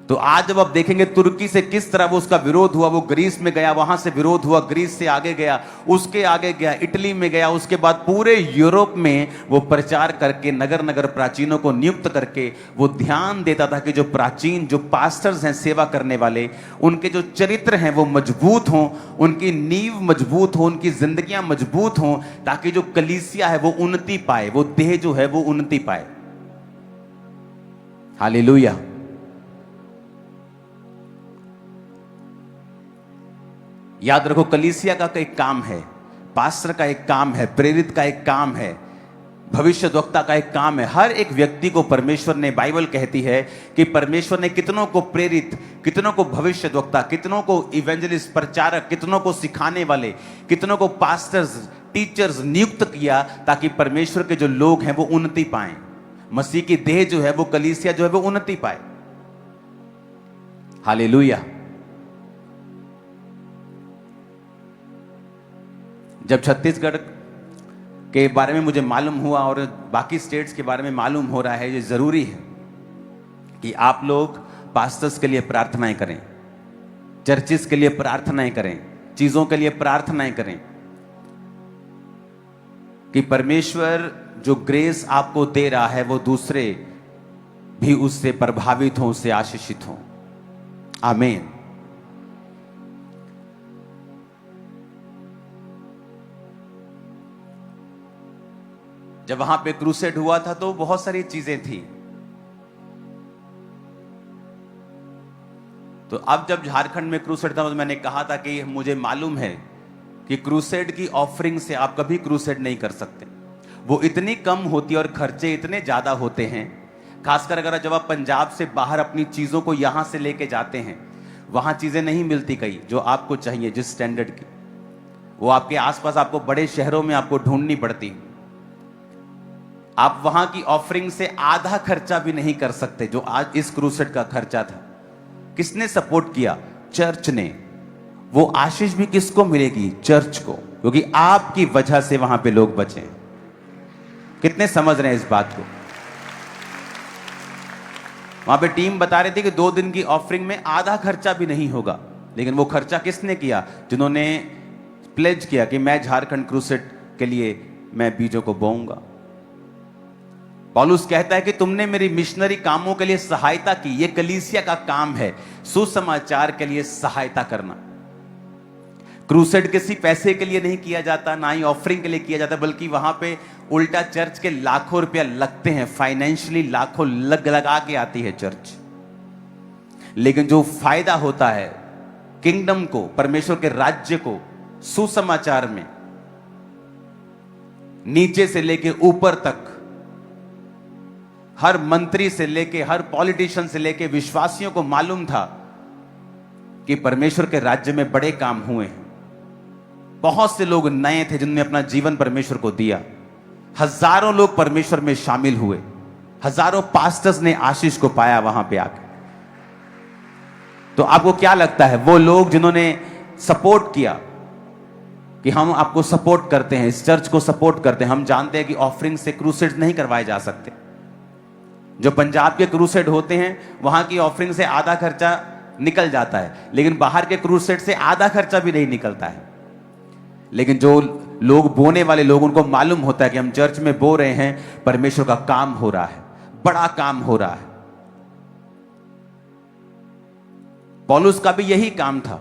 तो आज जब आप देखेंगे तुर्की से किस तरह वो उसका विरोध हुआ, वो ग्रीस में गया, वहां से विरोध हुआ, ग्रीस से आगे गया, उसके आगे गया, इटली में गया, उसके बाद पूरे यूरोप में वो प्रचार करके नगर नगर प्राचीनों को नियुक्त करके वो ध्यान देता था कि जो प्राचीन, जो पास्टर्स हैं, सेवा करने वाले, उनके जो चरित्र हैं वो मजबूत हों, उनकी नींव मजबूत हो, उनकी जिंदगियां मजबूत हों, ताकि जो कलीसिया है वो उन्नति पाए, वो देह जो है वो उन्नति पाए। हालेलुया। याद रखो, कलीसिया का एक काम है, पास्टर का एक काम है, प्रेरित का एक काम है, भविष्यद्वक्ता का एक काम है। हर एक व्यक्ति को परमेश्वर ने, बाइबल कहती है कि परमेश्वर ने कितनों को प्रेरित, कितनों को भविष्यद्वक्ता, कितनों को इवेंजलिस्ट, प्रचारक, कितनों को सिखाने वाले, कितनों को पास्टर्स, टीचर्स नियुक्त किया ताकि परमेश्वर के जो लोग हैं वो उन्नति पाएं। मसीह की देह जो है वो, कलीसिया जो है वो उन्नति पाए। हालेलुया। जब छत्तीसगढ़ के बारे में मुझे मालूम हुआ और बाकी स्टेट्स के बारे में मालूम हो रहा है, ये जरूरी है कि आप लोग पास्टर्स के लिए प्रार्थनाएं करें, चर्चिस के लिए प्रार्थनाएं करें, चीजों के लिए प्रार्थनाएं करें कि परमेश्वर जो ग्रेस आपको दे रहा है वो दूसरे भी उससे प्रभावित हों, उससे आशीषित हों। आमीन। जब वहां पे क्रूसेड हुआ था तो बहुत सारी चीजें थी। तो अब जब झारखंड में क्रूसेड था तो मैंने कहा था कि मुझे मालूम है कि क्रूसेड की ऑफरिंग से आप कभी क्रूसेड नहीं कर सकते। वो इतनी कम होती है और खर्चे इतने ज्यादा होते हैं, खासकर अगर जब आप पंजाब से बाहर अपनी चीजों को यहां से लेके जाते हैं, वहां चीजें नहीं मिलती कई जो आपको चाहिए, जिस स्टैंडर्ड की, वो आपके आसपास आपको बड़े शहरों में आपको ढूंढनी पड़ती। आप वहां की ऑफरिंग से आधा खर्चा भी नहीं कर सकते जो आज इस क्रूसेड का खर्चा था। किसने सपोर्ट किया? चर्च ने। वो आशीष भी किसको मिलेगी? चर्च को, क्योंकि आपकी वजह से वहां पे लोग बचे। कितने समझ रहे हैं इस बात को? वहां पे टीम बता रही थी कि 2 दिन की ऑफरिंग में आधा खर्चा भी नहीं होगा, लेकिन वो खर्चा किसने किया? जिन्होंने प्लेज किया कि मैं झारखंड क्रूसेड के लिए मैं बीजों को बोऊंगा। पौलुस कहता है कि तुमने मेरी मिशनरी कामों के लिए सहायता की। ये कलीसिया का काम है, सुसमाचार के लिए सहायता करना। क्रूसेड किसी पैसे के लिए नहीं किया जाता, ना ही ऑफरिंग के लिए किया जाता, बल्कि वहां पे उल्टा चर्च के लाखों रुपया लगते हैं, फाइनेंशियली लाखों लगा के आती है चर्च। लेकिन जो फायदा होता है किंगडम को, परमेश्वर के राज्य को, सुसमाचार में, नीचे से लेके ऊपर तक, हर मंत्री से लेके, हर पॉलिटिशियन से लेके विश्वासियों को मालूम था कि परमेश्वर के राज्य में बड़े काम हुए हैं। बहुत से लोग नए थे जिन्होंने अपना जीवन परमेश्वर को दिया। हजारों लोग परमेश्वर में शामिल हुए। हजारों पास्टर्स ने आशीष को पाया वहां पे आके। तो आपको क्या लगता है, वो लोग जिन्होंने सपोर्ट किया कि हम आपको सपोर्ट करते हैं, इस चर्च को सपोर्ट करते हैं, हम जानते हैं कि ऑफरिंग से क्रूसेड नहीं करवाए जा सकते। जो पंजाब के क्रूसेड होते हैं वहां की ऑफरिंग से आधा खर्चा निकल जाता है, लेकिन बाहर के क्रूसेड से आधा खर्चा भी नहीं निकलता है। लेकिन जो लोग बोने वाले लोग, उनको मालूम होता है कि हम चर्च में बो रहे हैं, परमेश्वर का काम हो रहा है, बड़ा काम हो रहा है। पौलुस का भी यही काम था।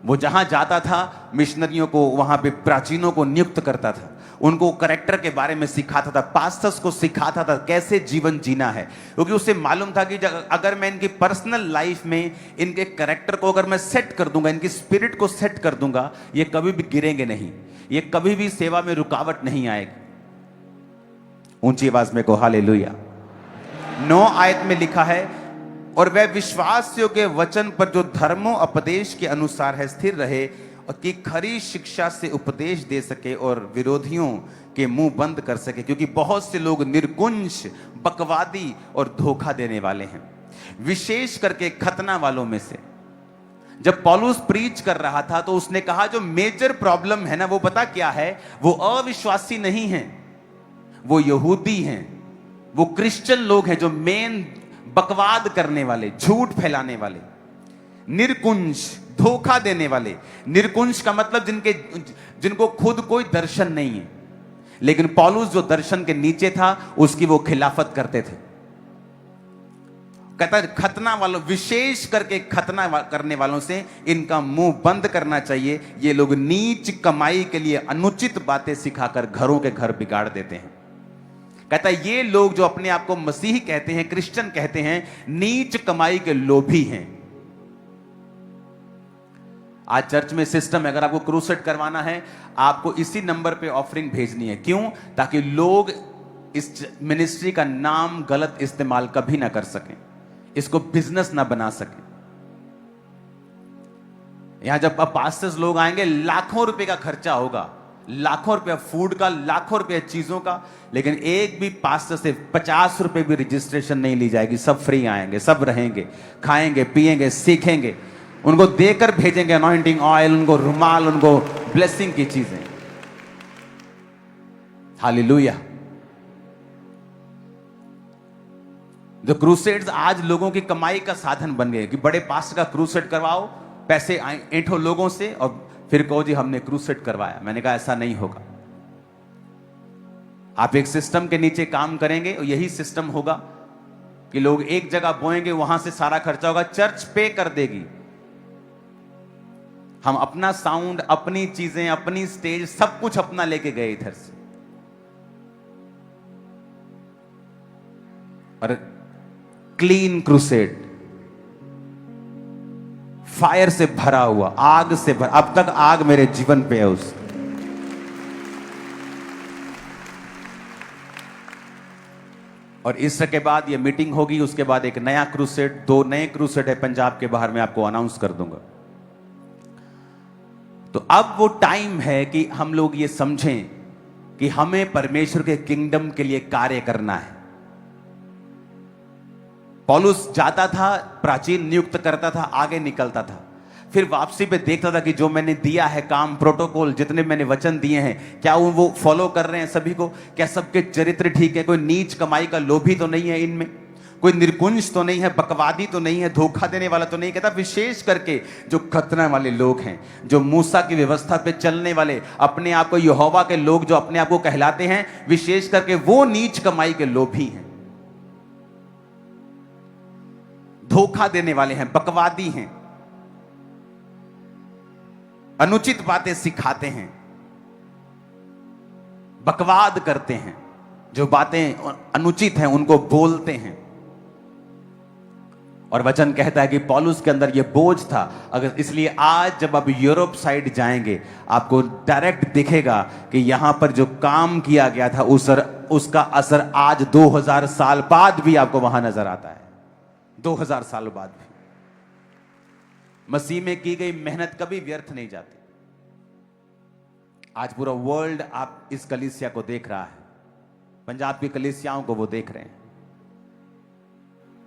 वो जहां जाता था मिशनरियों को, वहां पे प्राचीनों को नियुक्त करता था, उनको करेक्टर के बारे में सिखाता था, पास्टर्स को सिखाता था कैसे जीवन जीना है, क्योंकि उसे मालूम था कि अगर मैं इनकी पर्सनल लाइफ में इनके करेक्टर को अगर मैं सेट कर दूंगा, इनकी स्पिरिट को सेट कर दूंगा, ये कभी भी गिरेंगे नहीं, ये कभी भी सेवा में रुकावट नहीं आएगी। ऊंची आवाज में को हालेलुया। 9 आयत में लिखा है, और वह विश्वासियों के वचन पर जो धर्मों उपदेश के अनुसार है स्थिर रहे, और कि खरी शिक्षा से उपदेश दे सके और विरोधियों के मुंह बंद कर सके, क्योंकि बहुत से लोग निर्कुंज, बकवादी और धोखा देने वाले हैं, विशेष करके खतना वालों में से। जब पौलुस प्रीच कर रहा था तो उसने कहा जो मेजर प्रॉब्लम है ना, वो पता क्या है? वो अविश्वासी नहीं है, वो यहूदी हैं, वो क्रिश्चियन लोग हैं जो मेन बकवाद करने वाले, झूठ फैलाने वाले, निर्कुंज, धोखा देने वाले। निर्कुंज का मतलब जिनको खुद कोई दर्शन नहीं है, लेकिन पौलुस जो दर्शन के नीचे था उसकी वो खिलाफत करते थे। कहता है खतना वालों, विशेष करके खतना करने वालों से इनका मुंह बंद करना चाहिए। ये लोग नीच कमाई के लिए अनुचित बातें सिखाकर घरों के घर बिगाड़ देते हैं। कहता है ये लोग जो अपने आप को मसीही कहते हैं, क्रिश्चियन कहते हैं, नीच कमाई के लोभी हैं। आज चर्च में सिस्टम है, अगर आपको क्रूसेड करवाना है, आपको इसी नंबर पे ऑफरिंग भेजनी है। क्यों? ताकि लोग इस मिनिस्ट्री का नाम गलत इस्तेमाल कभी ना कर सकें, इसको बिजनेस ना बना सकें। यहां जब अब पास्टर्स लोग आएंगे, लाखों रुपए का खर्चा होगा, लाखों रुपया फूड का, लाखों रुपया चीजों का, लेकिन एक भी पास्टर से 50 रुपए भी रजिस्ट्रेशन नहीं ली जाएगी। सब फ्री आएंगे, सब रहेंगे, खाएंगे, पिएंगे, सीखेंगे, उनको देकर भेजेंगे अनॉइंटिंग ऑयल, उनको रुमाल, उनको ब्लेसिंग की चीजें। हालेलुया। जो क्रूसेड्स आज लोगों की कमाई का साधन बन गए कि बड़े पास्टर का क्रूसेड करवाओ, पैसे ऐंठो लोगों से और फिर कहो जी हमने क्रूसेड करवाया। मैंने कहा ऐसा नहीं होगा। आप एक सिस्टम के नीचे काम करेंगे और यही सिस्टम होगा कि लोग एक जगह बोएंगे, वहां से सारा खर्चा होगा, चर्च पे कर देगी। हम अपना साउंड, अपनी चीजें, अपनी स्टेज, सब कुछ अपना लेके गए इधर से, और क्लीन क्रूसेड, फायर से भरा हुआ, आग से भरा। अब तक आग मेरे जीवन पे है उस। और इसके बाद ये मीटिंग होगी, उसके बाद एक नया क्रूसेड, 2 नए क्रूसेड है पंजाब के बाहर, मैं आपको अनाउंस कर दूंगा। तो अब वो टाइम है कि हम लोग ये समझें कि हमें परमेश्वर के किंगडम के लिए कार्य करना है। पौलुस जाता था, प्राचीन नियुक्त करता था, आगे निकलता था, फिर वापसी पे देखता था कि जो मैंने दिया है काम, प्रोटोकॉल, जितने मैंने वचन दिए हैं, क्या वो फॉलो कर रहे हैं सभी को? क्या सबके चरित्र ठीक है? कोई नीच कमाई का लोभी तो नहीं है इनमें? कोई निर्कुंज तो नहीं है? बकवादी तो नहीं है? धोखा देने वाला तो नहीं? कहता विशेष करके जो खतना वाले लोग हैं, जो मूसा की व्यवस्था पे चलने वाले, अपने आप को यहोवा के लोग जो अपने आप को कहलाते हैं, विशेष करके वो नीच कमाई के लोभी हैं, धोखा देने वाले हैं, बकवादी हैं, अनुचित बातें सिखाते हैं, बकवाद करते हैं, जो बातें अनुचित हैं उनको बोलते हैं। और वचन कहता है कि पौलुस के अंदर यह बोझ था। अगर इसलिए आज जब आप यूरोप साइड जाएंगे, आपको डायरेक्ट दिखेगा कि यहां पर जो काम किया गया था उसका असर आज 2000 साल बाद भी आपको वहां नजर आता है। 2000 साल बाद भी मसीह में की गई मेहनत कभी व्यर्थ नहीं जाती। आज पूरा वर्ल्ड आप इस कलीसिया को देख रहा है, पंजाब की कलीसियाओं को वो देख रहे हैं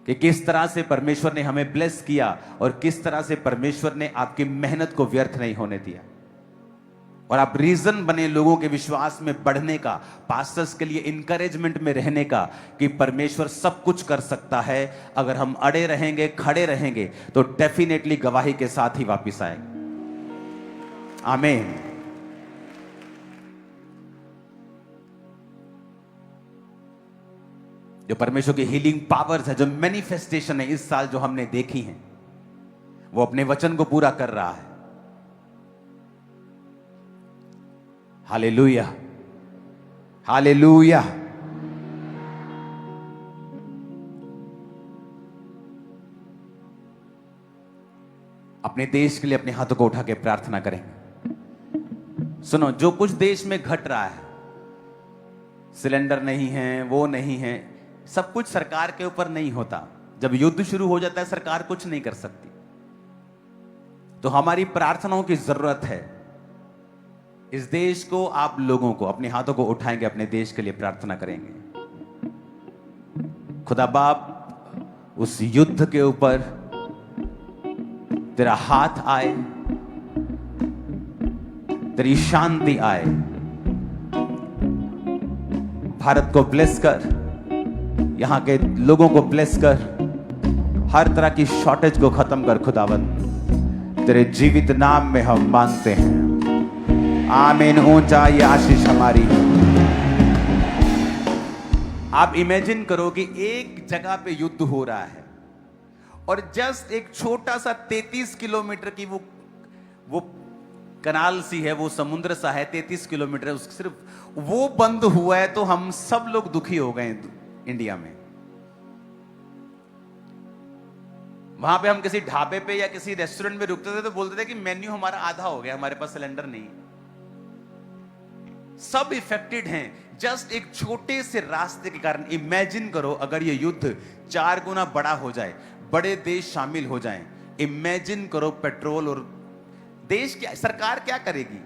कि किस तरह से परमेश्वर ने हमें ब्लेस किया और किस तरह से परमेश्वर ने आपकी मेहनत को व्यर्थ नहीं होने दिया। और आप रीजन बने लोगों के विश्वास में बढ़ने का, पास्टर्स के लिए इंकरेजमेंट में रहने का, कि परमेश्वर सब कुछ कर सकता है। अगर हम अड़े रहेंगे, खड़े रहेंगे, तो डेफिनेटली गवाही के साथ ही वापस आएंगे। आमीन। जो परमेश्वर की हीलिंग पावर्स है, जो मैनिफेस्टेशन है इस साल जो हमने देखी है, वो अपने वचन को पूरा कर रहा है। Hallelujah, hallelujah. अपने देश के लिए अपने हाथों को उठा के प्रार्थना करें। सुनो, जो कुछ देश में घट रहा है, सिलेंडर नहीं है, वो नहीं है, सब कुछ सरकार के ऊपर नहीं होता। जब युद्ध शुरू हो जाता है सरकार कुछ नहीं कर सकती। तो हमारी प्रार्थनाओं की जरूरत है। इस देश को, आप लोगों को अपने हाथों को उठाएंगे, अपने देश के लिए प्रार्थना करेंगे। खुदा बाप, उस युद्ध के ऊपर तेरा हाथ आए, तेरी शांति आए। भारत को ब्लेस कर, यहां के लोगों को ब्लेस कर, हर तरह की शॉर्टेज को खत्म कर खुदावंद। तेरे जीवित नाम में हम मांगते हैं, आमीन। ऊंचा ये आशीष हमारी। आप इमेजिन करो कि एक जगह पे युद्ध हो रहा है और जस्ट एक छोटा सा 33 किलोमीटर की वो कनाल सी है, वो समुद्र सा है, 33 किलोमीटर, उसके सिर्फ वो बंद हुआ है तो हम सब लोग दुखी हो गए इंडिया में। वहां पे हम किसी ढाबे पे या किसी रेस्टोरेंट में रुकते थे तो बोलते थे कि मेन्यू हमारा आधा हो गया, हमारे पास सिलेंडर नहीं। सब इफेक्टेड हैं जस्ट एक छोटे से रास्ते के कारण। इमेजिन करो अगर ये युद्ध 4 गुना बड़ा हो जाए, बड़े देश शामिल हो जाएं। इमेजिन करो पेट्रोल और देश क्या, सरकार क्या करेगी?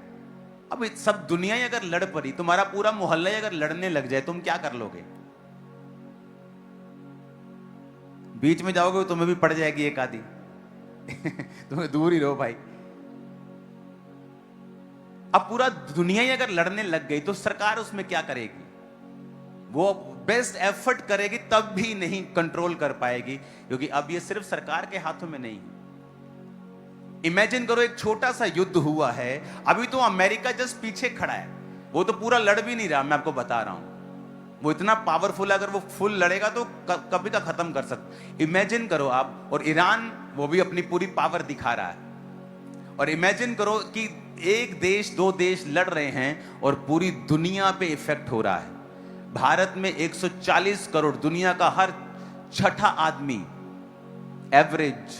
अब सब दुनिया ही अगर लड़ पड़ी, तुम्हारा पूरा मोहल्ला ही अगर लड़ने लग जाए, तुम क्या कर लोगे? बीच में जाओगे तुम्हें भी पड़ जाएगी एक आधी तुम्हें दूर ही रहो भाई। अब पूरा दुनिया ही अगर लड़ने लग गई तो सरकार उसमें क्या करेगी? वो बेस्ट एफर्ट करेगी तब भी नहीं कंट्रोल कर पाएगी, क्योंकि अब ये सिर्फ सरकार के हाथों में नहीं। इमेजिन करो एक छोटा सा युद्ध हुआ है, अभी तो अमेरिका जस्ट पीछे खड़ा है, वो तो पूरा लड़ भी नहीं रहा। मैं आपको बता रहा हूं, वो इतना पावरफुल है, अगर वो फुल लड़ेगा तो कभी का खत्म कर सकता। इमेजिन करो आप, और ईरान वो भी अपनी पूरी पावर दिखा रहा है। और इमेजिन करो कि एक देश, 2 देश लड़ रहे हैं और पूरी दुनिया पे इफेक्ट हो रहा है। भारत में 140 करोड़, दुनिया का हर 6ठा आदमी एवरेज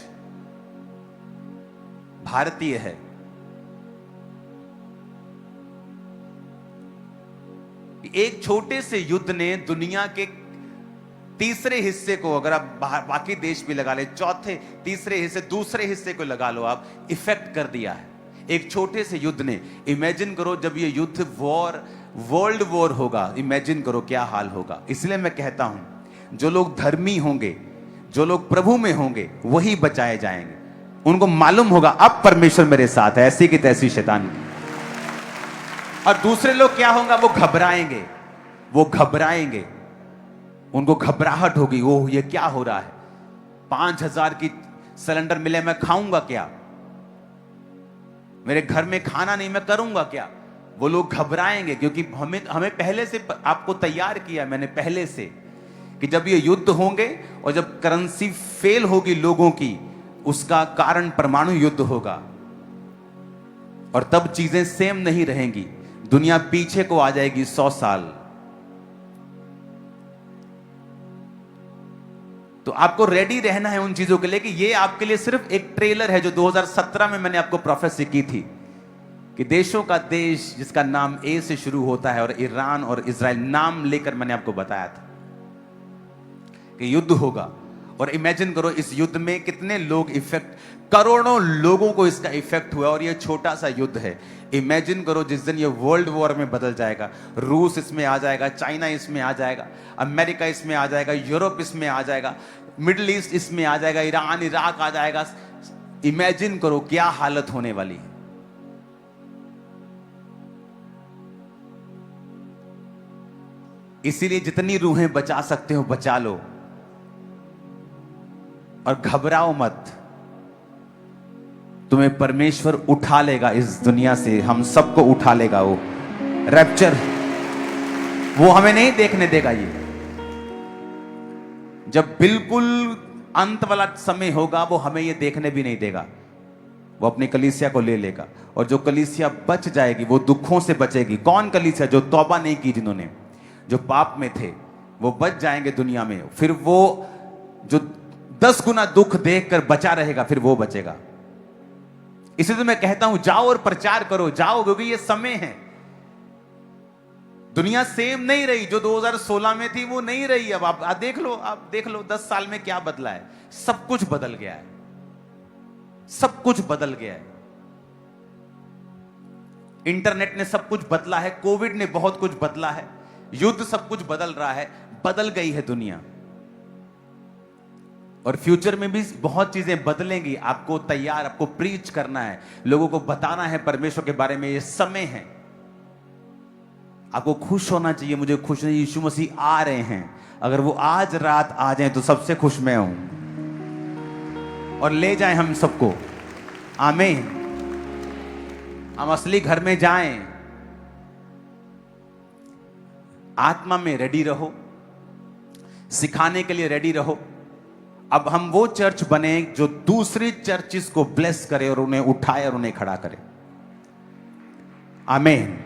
भारतीय है। एक छोटे से युद्ध ने दुनिया के तीसरे हिस्से को, अगर आप बाकी देश भी लगा ले, चौथे तीसरे हिस्से, दूसरे हिस्से को लगा लो आप, इफेक्ट कर दिया है एक छोटे से युद्ध ने। इमेजिन करो जब ये युद्ध वर्ल्ड वॉर होगा, इमेजिन करो क्या हाल होगा। इसलिए मैं कहता हूं, जो लोग धर्मी होंगे, जो लोग प्रभु में होंगे, वही बचाए जाएंगे। उनको मालूम होगा अब परमेश्वर मेरे साथ है, ऐसी की तैसी शैतान की। और दूसरे लोग क्या होगा? वो घबराएंगे, वो घबराएंगे, उनको घबराहट होगी, वो ये क्या हो रहा है? 5000 की सिलेंडर मिले, मैं खाऊंगा क्या? मेरे घर में खाना नहीं, मैं करूंगा क्या? वो लोग घबराएंगे, क्योंकि हमें पहले से आपको तैयार किया मैंने पहले से, कि जब ये युद्ध होंगे और जब करेंसी फेल होगी लोगों की, उसका कारण परमाणु युद्ध होगा। और तब चीजें सेम नहीं रहेंगी, दुनिया पीछे को आ जाएगी 100 साल। तो आपको रेडी रहना है उन चीजों के लिए, कि ये आपके लिए सिर्फ एक ट्रेलर है जो 2017 में मैंने आपको प्रोफेसी की थी, कि देशों का देश जिसका नाम ए से शुरू होता है, और ईरान और इजराइल नाम लेकर मैंने आपको बताया था कि युद्ध होगा। और इमेजिन करो इस युद्ध में कितने लोग इफेक्ट, करोड़ों लोगों को इसका इफेक्ट हुआ, और ये छोटा सा युद्ध है। इमेजिन करो जिस दिन ये वर्ल्ड वॉर में बदल जाएगा, रूस इसमें आ जाएगा, चाइना इसमें आ जाएगा, अमेरिका इसमें आ जाएगा, यूरोप इसमें आ जाएगा, मिडिल ईस्ट इसमें आ जाएगा, ईरान इराक आ जाएगा। इमेजिन करो क्या हालत होने वाली है। इसीलिए जितनी रूहें बचा सकते हो बचा लो, और घबराओ मत, तुम्हें परमेश्वर उठा लेगा इस दुनिया से, हम सबको उठा लेगा। वो रैप्चर वो हमें नहीं देखने देगा। ये जब बिल्कुल अंत वाला समय होगा, वो हमें ये देखने भी नहीं देगा। वो अपनी कलीसिया को ले लेगा, और जो कलीसिया बच जाएगी वो दुखों से बचेगी। कौन कलीसिया? जो तौबा नहीं की, जिन्होंने, जो पाप में थे, वो बच जाएंगे दुनिया में। फिर वो जो 10 गुना दुख देखकर बचा रहेगा, फिर वो बचेगा। इसलिए तो मैं कहता हूं जाओ और प्रचार करो, जाओ, क्योंकि ये समय है। दुनिया सेम नहीं रही, जो 2016 में थी वो नहीं रही। अब आप देख लो, 10 साल में क्या बदला है। सब कुछ बदल गया है, सब कुछ बदल गया है। इंटरनेट ने सब कुछ बदला है, कोविड ने बहुत कुछ बदला है, युद्ध सब कुछ बदल रहा है, बदल गई है दुनिया। और फ्यूचर में भी बहुत चीजें बदलेंगी। आपको तैयार, आपको प्रीच करना है, लोगों को बताना है परमेश्वर के बारे में। ये समय है, आपको खुश होना चाहिए। मुझे खुश नहीं, यीशु मसीह आ रहे हैं। अगर वो आज रात आ जाए तो सबसे खुश मैं हूं, और ले जाएं हम सबको। आमीन। हम असली घर में जाएं। आत्मा में रेडी रहो, सिखाने के लिए रेडी रहो। अब हम वो चर्च बने जो दूसरी चर्चिस को ब्लेस करे और उन्हें उठाए और उन्हें खड़ा करे। आमीन।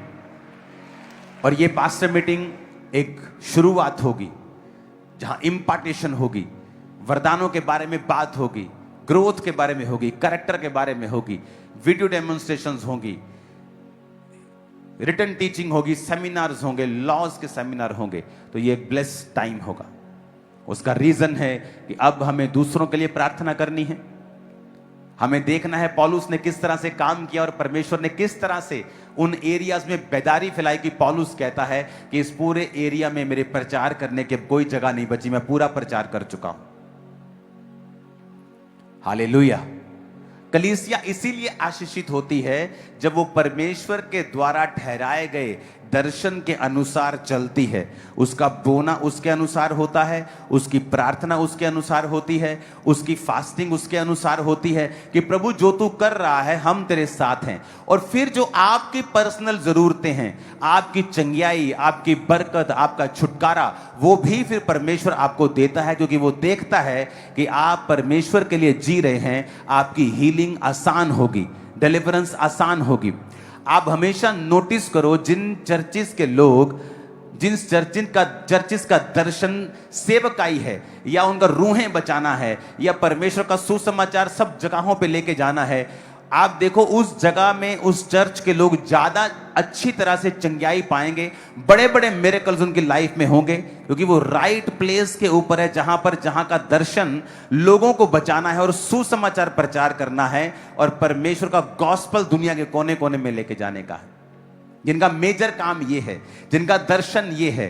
और ये पास्टर मीटिंग एक शुरुआत होगी, जहां इंपार्टेशन होगी, वरदानों के बारे में बात होगी, ग्रोथ के बारे में होगी, कैरेक्टर के बारे में होगी, वीडियो डेमोन्स्ट्रेशंस होंगी, रिटन टीचिंग होगी, सेमिनार्स होंगे, लॉज के सेमिनार होंगे। तो ये एक ब्लेस टाइम होगा। उसका रीजन है कि अब हमें दूसरों के लिए प्रार्थना करनी है। हमें देखना है पौलुस ने किस तरह से काम किया और परमेश्वर ने किस तरह से उन एरियाज में बेदारी फैलाई कि पौलुस कहता है कि इस पूरे एरिया में मेरे प्रचार करने की कोई जगह नहीं बची, मैं पूरा प्रचार कर चुका हूं। हालेलुया। कलीसिया इसीलिए आशीषित होती है जब वो परमेश्वर के द्वारा ठहराए गए दर्शन के अनुसार चलती है। उसका बोना उसके अनुसार होता है, उसकी प्रार्थना उसके अनुसार होती है, उसकी फास्टिंग उसके अनुसार होती है कि प्रभु जो तू कर रहा है हम तेरे साथ हैं। और फिर जो आपकी पर्सनल जरूरतें हैं, आपकी चंगियाई, आपकी बरकत, आपका छुटकारा, वो भी फिर परमेश्वर आपको देता है, क्योंकि वो देखता है कि आप परमेश्वर के लिए जी रहे हैं। आपकी हीलिंग आसान होगी, डिलीवरेंस आसान होगी। आप हमेशा नोटिस करो, जिन चर्चिस के लोग, जिन चर्चिस का दर्शन सेवकाई है, या उनका रूहें बचाना है, या परमेश्वर का सुसमाचार सब जगहों पे लेके जाना है, आप देखो उस जगह में उस चर्च के लोग ज्यादा अच्छी तरह से चंगाई पाएंगे, बड़े बड़े मिरेकल्स उनकी लाइफ में होंगे, क्योंकि वो राइट प्लेस के ऊपर है, जहां का दर्शन लोगों को बचाना है और सुसमाचार प्रचार करना है और परमेश्वर का गॉस्पल दुनिया के कोने कोने में लेके जाने का है। जिनका मेजर काम ये है, जिनका दर्शन ये है,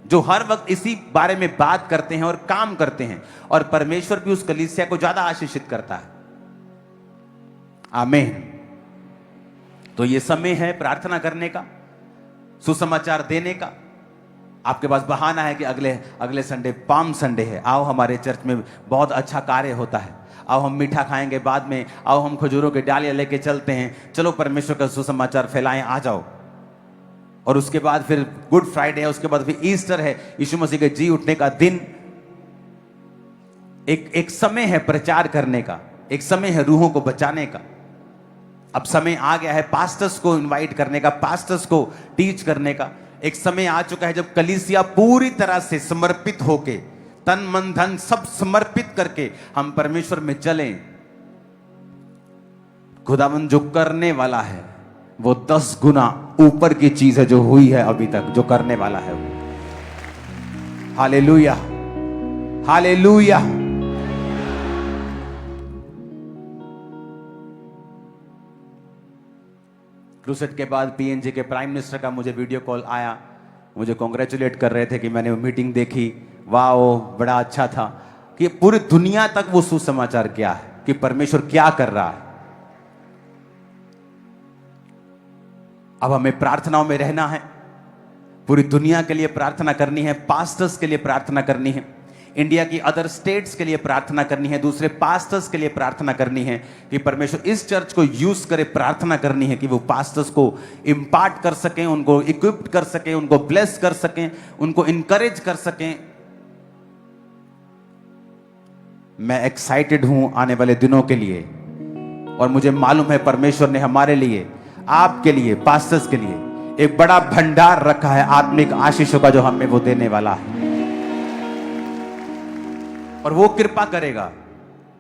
जो हर वक्त इसी बारे में बात करते हैं और काम करते हैं, और परमेश्वर भी उस कलीसिया को ज्यादा आशीषित करता है। आमीन। तो ये समय है प्रार्थना करने का, सुसमाचार देने का। आपके पास बहाना है कि अगले संडे पाम संडे है, आओ हमारे चर्च में बहुत अच्छा कार्य होता है, आओ हम मीठा खाएंगे बाद में, आओ हम खजूरों के डालियां लेके चलते हैं, चलो परमेश्वर का सुसमाचार फैलाएं, आ जाओ। और उसके बाद फिर गुड फ्राइडे है, उसके बाद फिर ईस्टर है, यीशु मसीह के जी उठने का दिन। एक समय है प्रचार करने का, एक समय है रूहों को बचाने का। अब समय आ गया है पास्टर्स को इनवाइट करने का, पास्टर्स को टीच करने का। एक समय आ चुका है जब कलीसिया पूरी तरह से समर्पित होके, तन मन धन सब समर्पित करके हम परमेश्वर में चलें। खुदावंद जो करने वाला है वो 10 गुना ऊपर की चीज है जो हुई है अभी तक, जो करने वाला है वो। Hallelujah, hallelujah. क्रूसेड के बाद पीएनजी के प्राइम मिनिस्टर का मुझे वीडियो कॉल आया, मुझे कॉन्ग्रेचुलेट कर रहे थे कि मैंने वो मीटिंग देखी, वाह बड़ा अच्छा था। कि पूरी दुनिया तक वो सुसमाचार क्या है, कि परमेश्वर क्या कर रहा है। अब हमें प्रार्थनाओं में रहना है, पूरी दुनिया के लिए प्रार्थना करनी है, पास्टर्स के लिए प्रार्थना करनी है, इंडिया की अदर स्टेट्स के लिए प्रार्थना करनी है, दूसरे पास्टर्स के लिए प्रार्थना करनी है कि परमेश्वर इस चर्च को यूज करे। प्रार्थना करनी है कि वो पास्टर्स को इंपार्ट कर सकें, उनको इक्विप्ड कर सकें, उनको ब्लेस कर सकें, उनको इनकरेज कर सकें। मैं एक्साइटेड हूं आने वाले दिनों के लिए, और मुझे मालूम है परमेश्वर ने हमारे लिए, आपके लिए, पास्टर्स के लिए एक बड़ा भंडार रखा है आत्मिक आशीषों का, जो हमें वो देने वाला है। और वो कृपा करेगा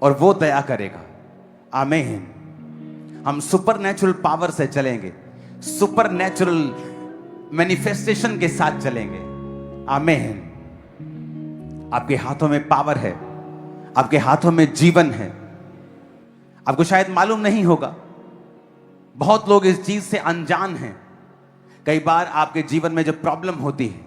और वो दया करेगा। आमीन। हम सुपरनैचुरल पावर से चलेंगे, सुपरनैचुरल मैनिफेस्टेशन के साथ चलेंगे। आमीन। आपके हाथों में पावर है, आपके हाथों में जीवन है। आपको शायद मालूम नहीं होगा, बहुत लोग इस चीज से अनजान हैं। कई बार आपके जीवन में जब प्रॉब्लम होती है,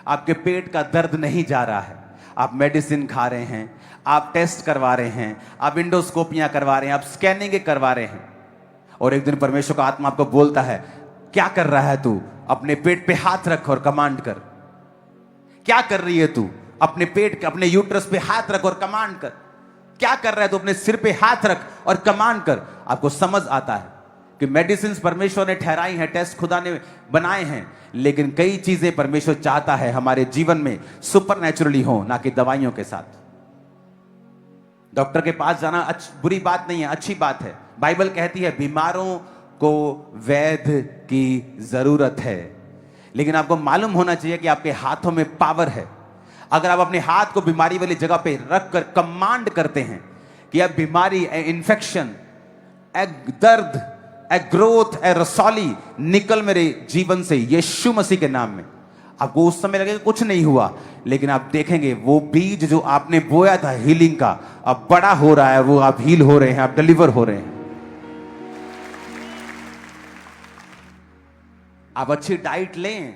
आपके पेट का दर्द नहीं जा रहा है, आप मेडिसिन खा रहे हैं, आप टेस्ट करवा रहे हैं, आप इंडोस्कोपियां करवा रहे हैं, आप स्कैनिंग करवा रहे हैं, और एक दिन परमेश्वर का आत्मा आपको बोलता है, क्या कर रहा है तू? अपने पेट पे हाथ रख और कमांड कर। क्या कर रही है तू? अपने पेट, अपने यूट्रस पे हाथ रख और कमांड कर। क्या कर रहा है तू? अपने सिर पे हाथ रख और कमांड कर। आपको समझ आता है कि मेडिसिन परमेश्वर ने ठहराई हैं, टेस्ट खुदा ने बनाए हैं, लेकिन कई चीजें परमेश्वर चाहता है हमारे जीवन में सुपरनैचुरली हो, ना कि दवाइयों के साथ। डॉक्टर के पास जाना बुरी बात नहीं है, अच्छी बात है। बाइबल कहती है बीमारों को वैद्य की जरूरत है, लेकिन आपको मालूम होना चाहिए कि आपके हाथों में पावर है। अगर आप अपने हाथ को बीमारी वाली जगह पे रखकर कमांड करते हैं कि अब बीमारी, इन्फेक्शन, दर्द, ग्रोथ, रसौली निकल मेरे जीवन से यीशु मसीह के नाम में, आपको उस समय लगेगा कुछ नहीं हुआ, लेकिन आप देखेंगे वो बीज जो आपने बोया था हीलिंग का, अब बड़ा हो रहा है, वो आप हील हो रहे हैं, आप डिलीवर हो रहे हैं। आप अच्छी डाइट लें,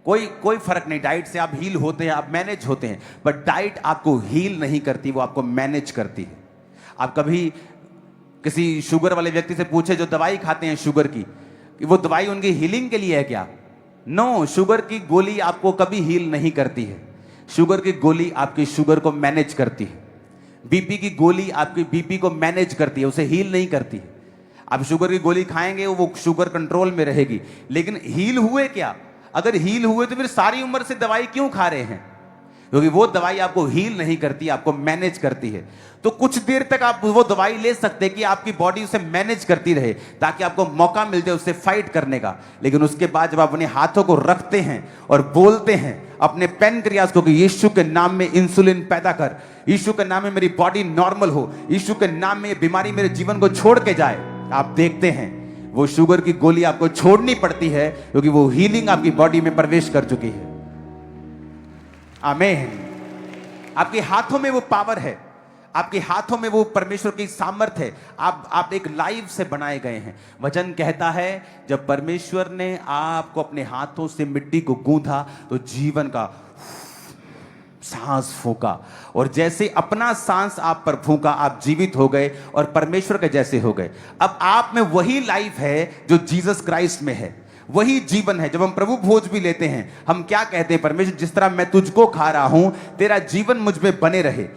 कोई फर्क नहीं, डाइट से आप हील होते हैं, आप मैनेज होते हैं, बट डाइट आपको हील नहीं करती, वो आपको मैनेज करती है। आप कभी किसी शुगर वाले व्यक्ति से पूछे जो दवाई खाते हैं शुगर की, कि वो दवाई उनकी हीलिंग के लिए है क्या? नो, शुगर की गोली आपको कभी हील नहीं करती है। शुगर की गोली आपकी शुगर को मैनेज करती है। बीपी की गोली आपकी बीपी को मैनेज करती है, उसे हील नहीं करती है। आप शुगर की गोली खाएंगे, वो शुगर कंट्रोल में रहेगी, लेकिन हील हुए क्या? अगर हील हुए तो फिर सारी उम्र से दवाई क्यों खा रहे हैं? क्योंकि वो दवाई आपको हील नहीं करती, आपको मैनेज करती है। तो कुछ देर तक आप वो दवाई ले सकते हैं कि आपकी बॉडी उसे मैनेज करती रहे, ताकि आपको मौका मिल जाए उससे फाइट करने का। लेकिन उसके बाद जब आप अपने हाथों को रखते हैं और बोलते हैं अपने पैनक्रियाज को कि यीशु के नाम में इंसुलिन पैदा कर, यीशु के नाम में मेरी बॉडी नॉर्मल हो, यीशु के नाम में ये बीमारी मेरे जीवन को छोड़ के जाए, आप देखते हैं वो शुगर की गोली आपको छोड़नी पड़ती है, क्योंकि वो हीलिंग आपकी बॉडी में प्रवेश कर चुकी है। आमीन। आपके हाथों में वो पावर है, आपके हाथों में वो परमेश्वर की सामर्थ्य है। आप एक लाइफ से बनाए गए हैं। वचन कहता है जब परमेश्वर ने आपको अपने हाथों से मिट्टी को गूंथा तो जीवन का सांस फूंका, और जैसे अपना सांस आप पर फूंका, आप जीवित हो गए और परमेश्वर के जैसे हो गए। अब आप में वही लाइफ है जो जीसस क्राइस्ट में है, वही जीवन है। जब हम प्रभु भोज भी लेते हैं, हम क्या कहते हैं? परमेश्वर, जिस तरह मैं तुझको खा रहा हूं, तेरा जीवन मुझ में बने रहे।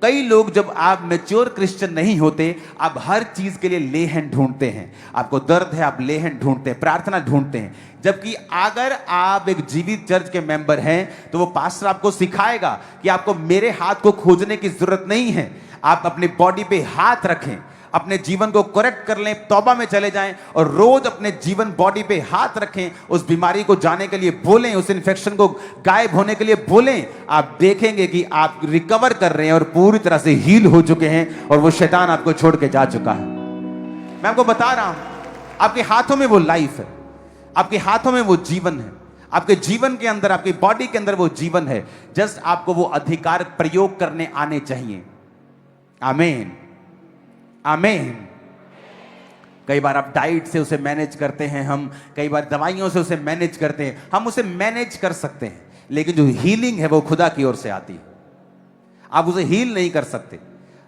कई लोग, जब आप मैच्योर क्रिश्चियन नहीं होते, आप हर चीज के लिए लेहन ढूंढते हैं। आपको दर्द है, आप लेहन ढूंढते हैं, प्रार्थना ढूंढते हैं। जबकि अगर आप एक जीवित चर्च के मेंबर हैं, तो वो पास्टर आपको सिखाएगा कि आपको मेरे हाथ को खोजने की जरूरत नहीं है। आप अपनी बॉडी पे हाथ रखें, अपने जीवन को करेक्ट कर लें, तौबा में चले जाएं और रोज अपने जीवन बॉडी पे हाथ रखें, उस बीमारी को जाने के लिए बोलें, उस इन्फेक्शन को गायब होने के लिए बोलें। आप देखेंगे कि आप रिकवर कर रहे हैं और पूरी तरह से हील हो चुके हैं, और वो शैतान आपको छोड़ के जा चुका है। मैं आपको बता रहा हूं, आपके हाथों में वो लाइफ है, आपके हाथों में वो जीवन है, आपके जीवन के अंदर, आपकी बॉडी के अंदर वो जीवन है। जस्ट आपको वो अधिकार प्रयोग करने आने चाहिए। आमीन, आमीन। कई बार आप डाइट से उसे मैनेज करते हैं, हम कई बार दवाइयों से उसे मैनेज करते हैं। हम उसे मैनेज कर सकते हैं, लेकिन जो हीलिंग है वो खुदा की ओर से आती है। आप उसे हील नहीं कर सकते।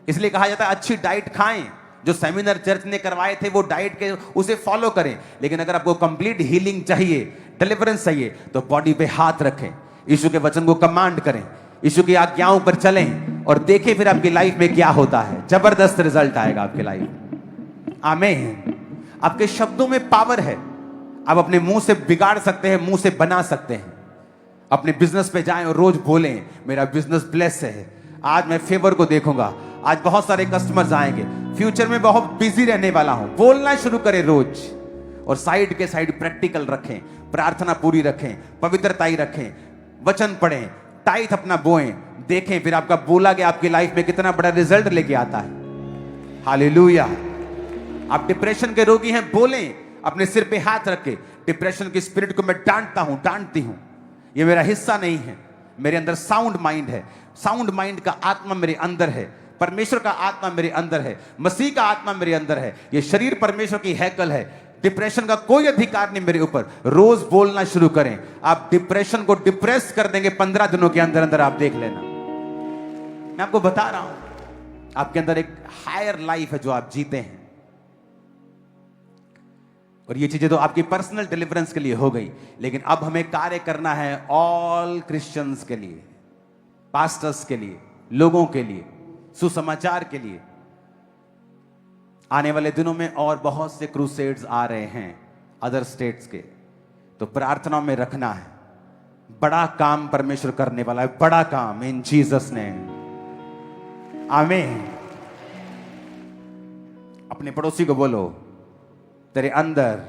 इसलिए कहा जाता है अच्छी डाइट खाएं। जो सेमिनार चर्च ने करवाए थे वो डाइट के उसे फॉलो करें। लेकिन अगर आपको कंप्लीट हीलिंग चाहिए, डिलीवरेंस चाहिए, तो बॉडी पे हाथ रखें, यीशु के वचन को कमांड करें, यीशु की आज्ञाओं पर चलें, और देखें फिर आपकी लाइफ में क्या होता है। जबरदस्त रिजल्ट आएगा आपकी लाइफ में। आमीन। आपके शब्दों में पावर है। आप अपने मुंह से बिगाड़ सकते हैं, मुंह से बना सकते हैं। अपने बिजनेस पे जाएं और रोज बोलें, मेरा बिजनेस ब्लेस है, आज मैं फेवर को देखूंगा, आज बहुत सारे कस्टमर्स आएंगे, फ्यूचर में बहुत बिजी रहने वाला हूं। बोलना शुरू करें रोज, और साइड के साइड प्रैक्टिकल रखें, प्रार्थना पूरी रखें, पवित्रताई रखें, वचन पढ़ें, टाइथ अपना बोएं, देखें फिर आपका बोला गया आपकी लाइफ में कितना बड़ा रिजल्ट लेके आता है। हालेलुया। आप डिप्रेशन के रोगी हैं, बोलें, अपने सिर पे हाथ रख के, डिप्रेशन की स्पिरिट को मैं डांटता हूं, डांटती हूं, ये मेरा हिस्सा नहीं है। मेरे अंदर साउंड माइंड है, साउंड माइंड का आत्मा मेरे अंदर है, परमेश्वर का आत्मा मेरे अंदर है, मसीह का आत्मा मेरे अंदर है, ये शरीर परमेश्वर की हैकल है। डिप्रेशन का कोई अधिकार नहीं मेरे ऊपर। रोज बोलना शुरू करें, आप डिप्रेशन को डिप्रेस कर देंगे 15 दिनों के अंदर अंदर। आप देख लेना, मैं आपको बता रहा हूं, आपके अंदर एक हायर लाइफ है जो आप जीते हैं। और ये चीजें तो आपकी पर्सनल डिलीवरेंस के लिए हो गई, लेकिन अब हमें कार्य करना है ऑल क्रिश्चियंस के लिए, पास्टर्स के लिए, लोगों के लिए, सुसमाचार के लिए। आने वाले दिनों में और बहुत से क्रूसेड्स आ रहे हैं अदर स्टेट्स के, तो प्रार्थना में रखना है। बड़ा काम परमेश्वर करने वाला है, बड़ा काम, इन जीसस नेम, आमीन। अपने पड़ोसी को बोलो, तेरे अंदर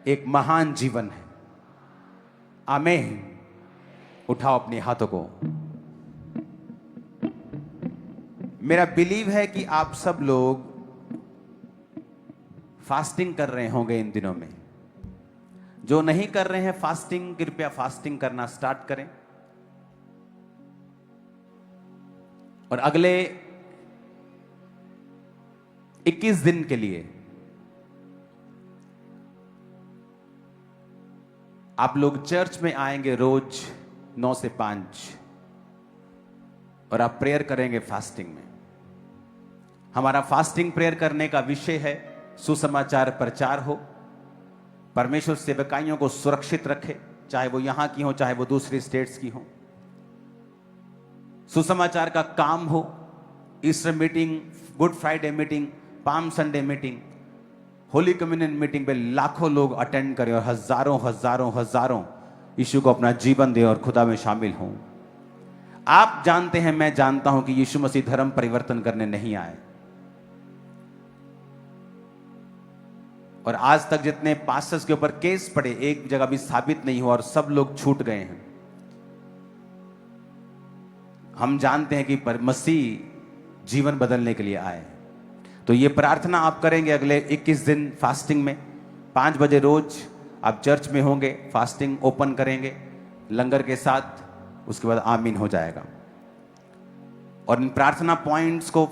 एक महान जीवन है, आमीन। उठाओ अपने हाथों को। मेरा बिलीव है कि आप सब लोग फास्टिंग कर रहे होंगे इन दिनों में। जो नहीं कर रहे हैं फास्टिंग, कृपया फास्टिंग करना स्टार्ट करें। और अगले 21 दिन के लिए आप लोग चर्च में आएंगे रोज 9 से 5, और आप प्रेयर करेंगे फास्टिंग में। हमारा फास्टिंग प्रेयर करने का विषय है सुसमाचार प्रचार हो, परमेश्वर सेवकाइयों को सुरक्षित रखे, चाहे वो यहां की हो चाहे वो दूसरी स्टेट्स की हो। सुसमाचार का काम हो, Easter meeting, good Friday meeting, palm Sunday meeting, holy communion meeting पे लाखों लोग अटेंड करें और हजारों हजारों हजारों यीशु को अपना जीवन दें और खुदा में शामिल हों। आप जानते हैं, मैं जानता हूं कि यीशु मसीह धर्म परिवर्तन करने नहीं आए, और आज तक जितने पास्टर्स के ऊपर केस पड़े एक जगह भी साबित नहीं हुआ और सब लोग छूट गए हैं। हम जानते हैं कि मसीह जीवन बदलने के लिए आए। तो ये प्रार्थना आप करेंगे अगले 21 दिन फास्टिंग में। 5 बजे रोज आप चर्च में होंगे, फास्टिंग ओपन करेंगे लंगर के साथ, उसके बाद आमीन हो जाएगा। और इन प्रार्थना पॉइंट्स को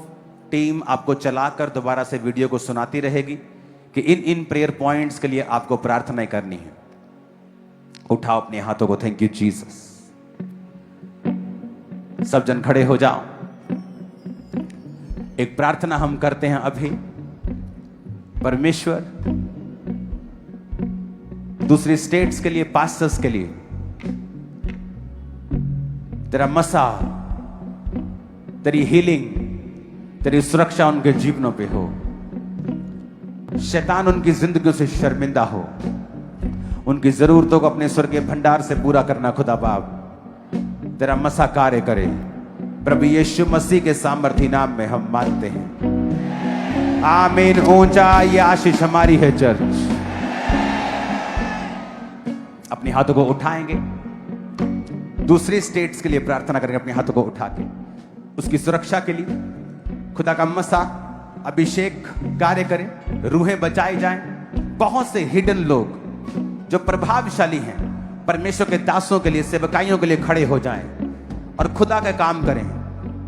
टीम आपको चलाकर दोबारा से वीडियो को सुनाती रहेगी कि इन प्रेयर पॉइंट्स के लिए आपको प्रार्थना करनी है। उठाओ अपने हाथों को। Thank you Jesus. सब जन खड़े हो जाओ। एक प्रार्थना हम करते हैं अभी। परमेश्वर, दूसरी स्टेट्स के लिए, पास्टर्स के लिए तेरा मसा, तेरी हीलिंग, तेरी सुरक्षा उनके जीवनों पे हो। शैतान उनकी जिंदगियों से शर्मिंदा हो। उनकी जरूरतों को अपने स्वर्गीय भंडार से पूरा करना खुदा बाप तेरा मसा कार्य करे। प्रभु यीशु मसीह के सामर्थी नाम में हम मांगते हैं, आमीन। ऊंचा ये आशीष हमारी है चर्च। अपने हाथों को उठाएंगे, दूसरी स्टेट्स के लिए प्रार्थना करेंगे अपने हाथों को उठा के, उसकी सुरक्षा के लिए। खुदा का मसा अभिषेक कार्य करें, रूहें बचाई जाएं। बहुत से हिडन लोग जो प्रभावशाली हैं परमेश्वर के दासों के लिए, सेवकाइयों के लिए खड़े हो जाएं और खुदा का काम करें।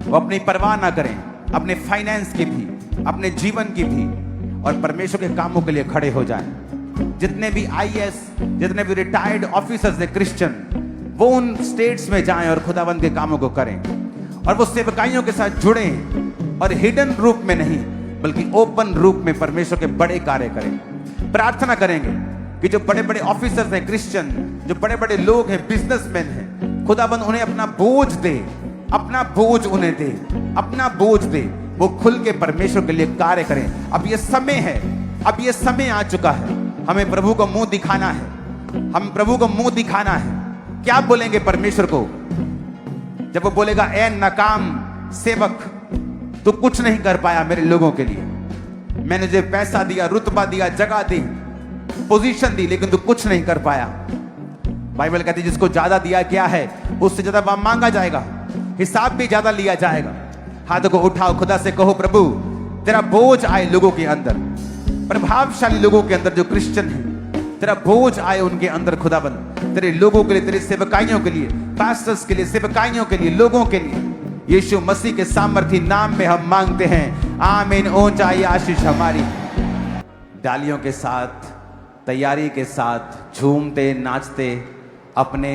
वो अपनी परवाह ना करें, अपने फाइनेंस की भी, अपने जीवन की भी, और परमेश्वर के कामों के लिए खड़े हो जाएं। जितने भी IAS, जितने भी रिटायर्ड ऑफिसर्स हैं क्रिश्चियन, वो उन स्टेट्स में जाएं और खुदावंद के कामों को करें, और वो सेवकाइयों के साथ जुड़ें, और हिडन रूप में नहीं बल्कि ओपन रूप में परमेश्वर के बड़े कार्य करें। प्रार्थना करेंगे कि जो बड़े बड़े ऑफिसर्स हैं क्रिश्चियन, जो बड़े बड़े लोग हैं, बिजनेसमैन हैं, खुदाबंद उन्हें अपना बोझ दे, अपना बोझ उन्हें दे, अपना बोझ दे। वो खुल के परमेश्वर के लिए कार्य करें। अब ये समय है, अब ये समय आ चुका है, हमें प्रभु को मुंह दिखाना है। हम प्रभु को मुंह दिखाना है। क्या बोलेंगे परमेश्वर को जब वो बोलेगा, ए नाकाम सेवक, तू कुछ नहीं कर पाया मेरे लोगों के लिए। मैंने तुझे पैसा दिया, रुतबा दिया, जगह दी, पोजीशन दी, लेकिन तू कुछ नहीं कर पाया। बाइबल कहती है जिसको ज्यादा दिया गया है उससे ज्यादा मांगा जाएगा, हिसाब भी ज्यादा लिया जाएगा। हाथों को उठाओ, खुदा से कहो प्रभु तेरा बोझ आए लोगों के अंदर, प्रभावशाली लोगों के अंदर जो क्रिश्चियन है, तेरा बोझ आए उनके अंदर खुदाबंद, तेरे लोगों के लिए, तेरे सेवकाइयों के लिए, पास्टर्स के लिए, सेवकाइयों के लिए, लोगों के लिए, यीशु मसीह के सामर्थी नाम में हम मांगते हैं, आमीन। ऊंचाई आशीष हमारी। डालियों के साथ, तैयारी के साथ, झूमते नाचते, अपने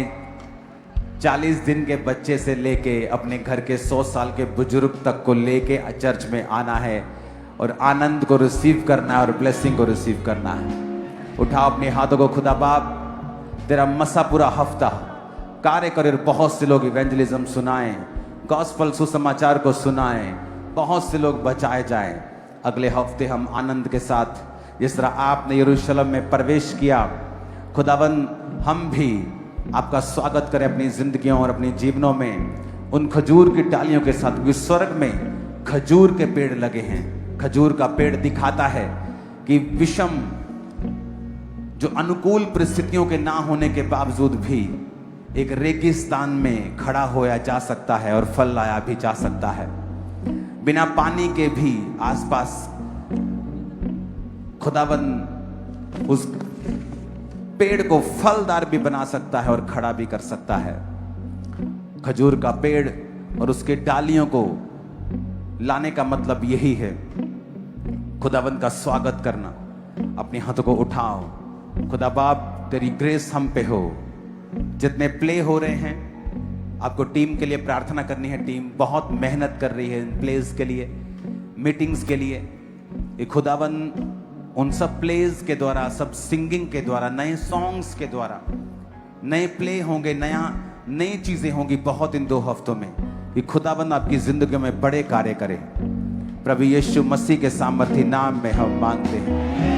40 दिन के बच्चे से लेके अपने घर के 100 साल के बुजुर्ग तक को लेके चर्च में आना है और आनंद को रिसीव करना है और ब्लेसिंग को रिसीव करना है। उठाओ अपने हाथों को। खुदा बाप तेरा मसा पूरा हफ्ता कार्य करे, बहुत से लोग इवेंजलिज्म सुनाएं, गॉस्पल सुसमाचार को सुनाएं, बहुत से लोग बचाए जाएं। अगले हफ्ते हम आनंद के साथ जिस तरह आपने यरूशलेम में प्रवेश किया, खुदाबंद हम भी आपका स्वागत करें अपनी जिंदगियों और अपनी जीवनों में, उन खजूर की डालियों के साथ। क्योंकि स्वर्ग में खजूर के पेड़ लगे हैं। खजूर का पेड़ दिखाता है कि विषम जो अनुकूल परिस्थितियों के ना होने के बावजूद भी एक रेगिस्तान में खड़ा होया जा सकता है और फल लाया भी जा सकता है। बिना पानी के भी आसपास खुदाबंद उस पेड़ को फलदार भी बना सकता है और खड़ा भी कर सकता है। खजूर का पेड़ और उसके डालियों को लाने का मतलब यही है, खुदाबंद का स्वागत करना। अपने हाथों को उठाओ। खुदा बाप तेरी ग्रेस हम पे हो। जितने प्ले हो रहे हैं, आपको टीम के लिए प्रार्थना करनी है। टीम बहुत मेहनत कर रही है इन प्लेस के लिए, मीटिंग्स के लिए। ये खुदाबंद उन सब प्लेस के द्वारा, सब सिंगिंग के द्वारा, नए सॉन्ग्स के द्वारा, नए प्ले होंगे, नई चीजें होंगी बहुत इन 2 हफ्तों में। ये खुदाबंद आपकी जिंदगी में बड़े कार्य करे। प्रभु यीशु मसीह के सामर्थी नाम में हम मांगते हैं।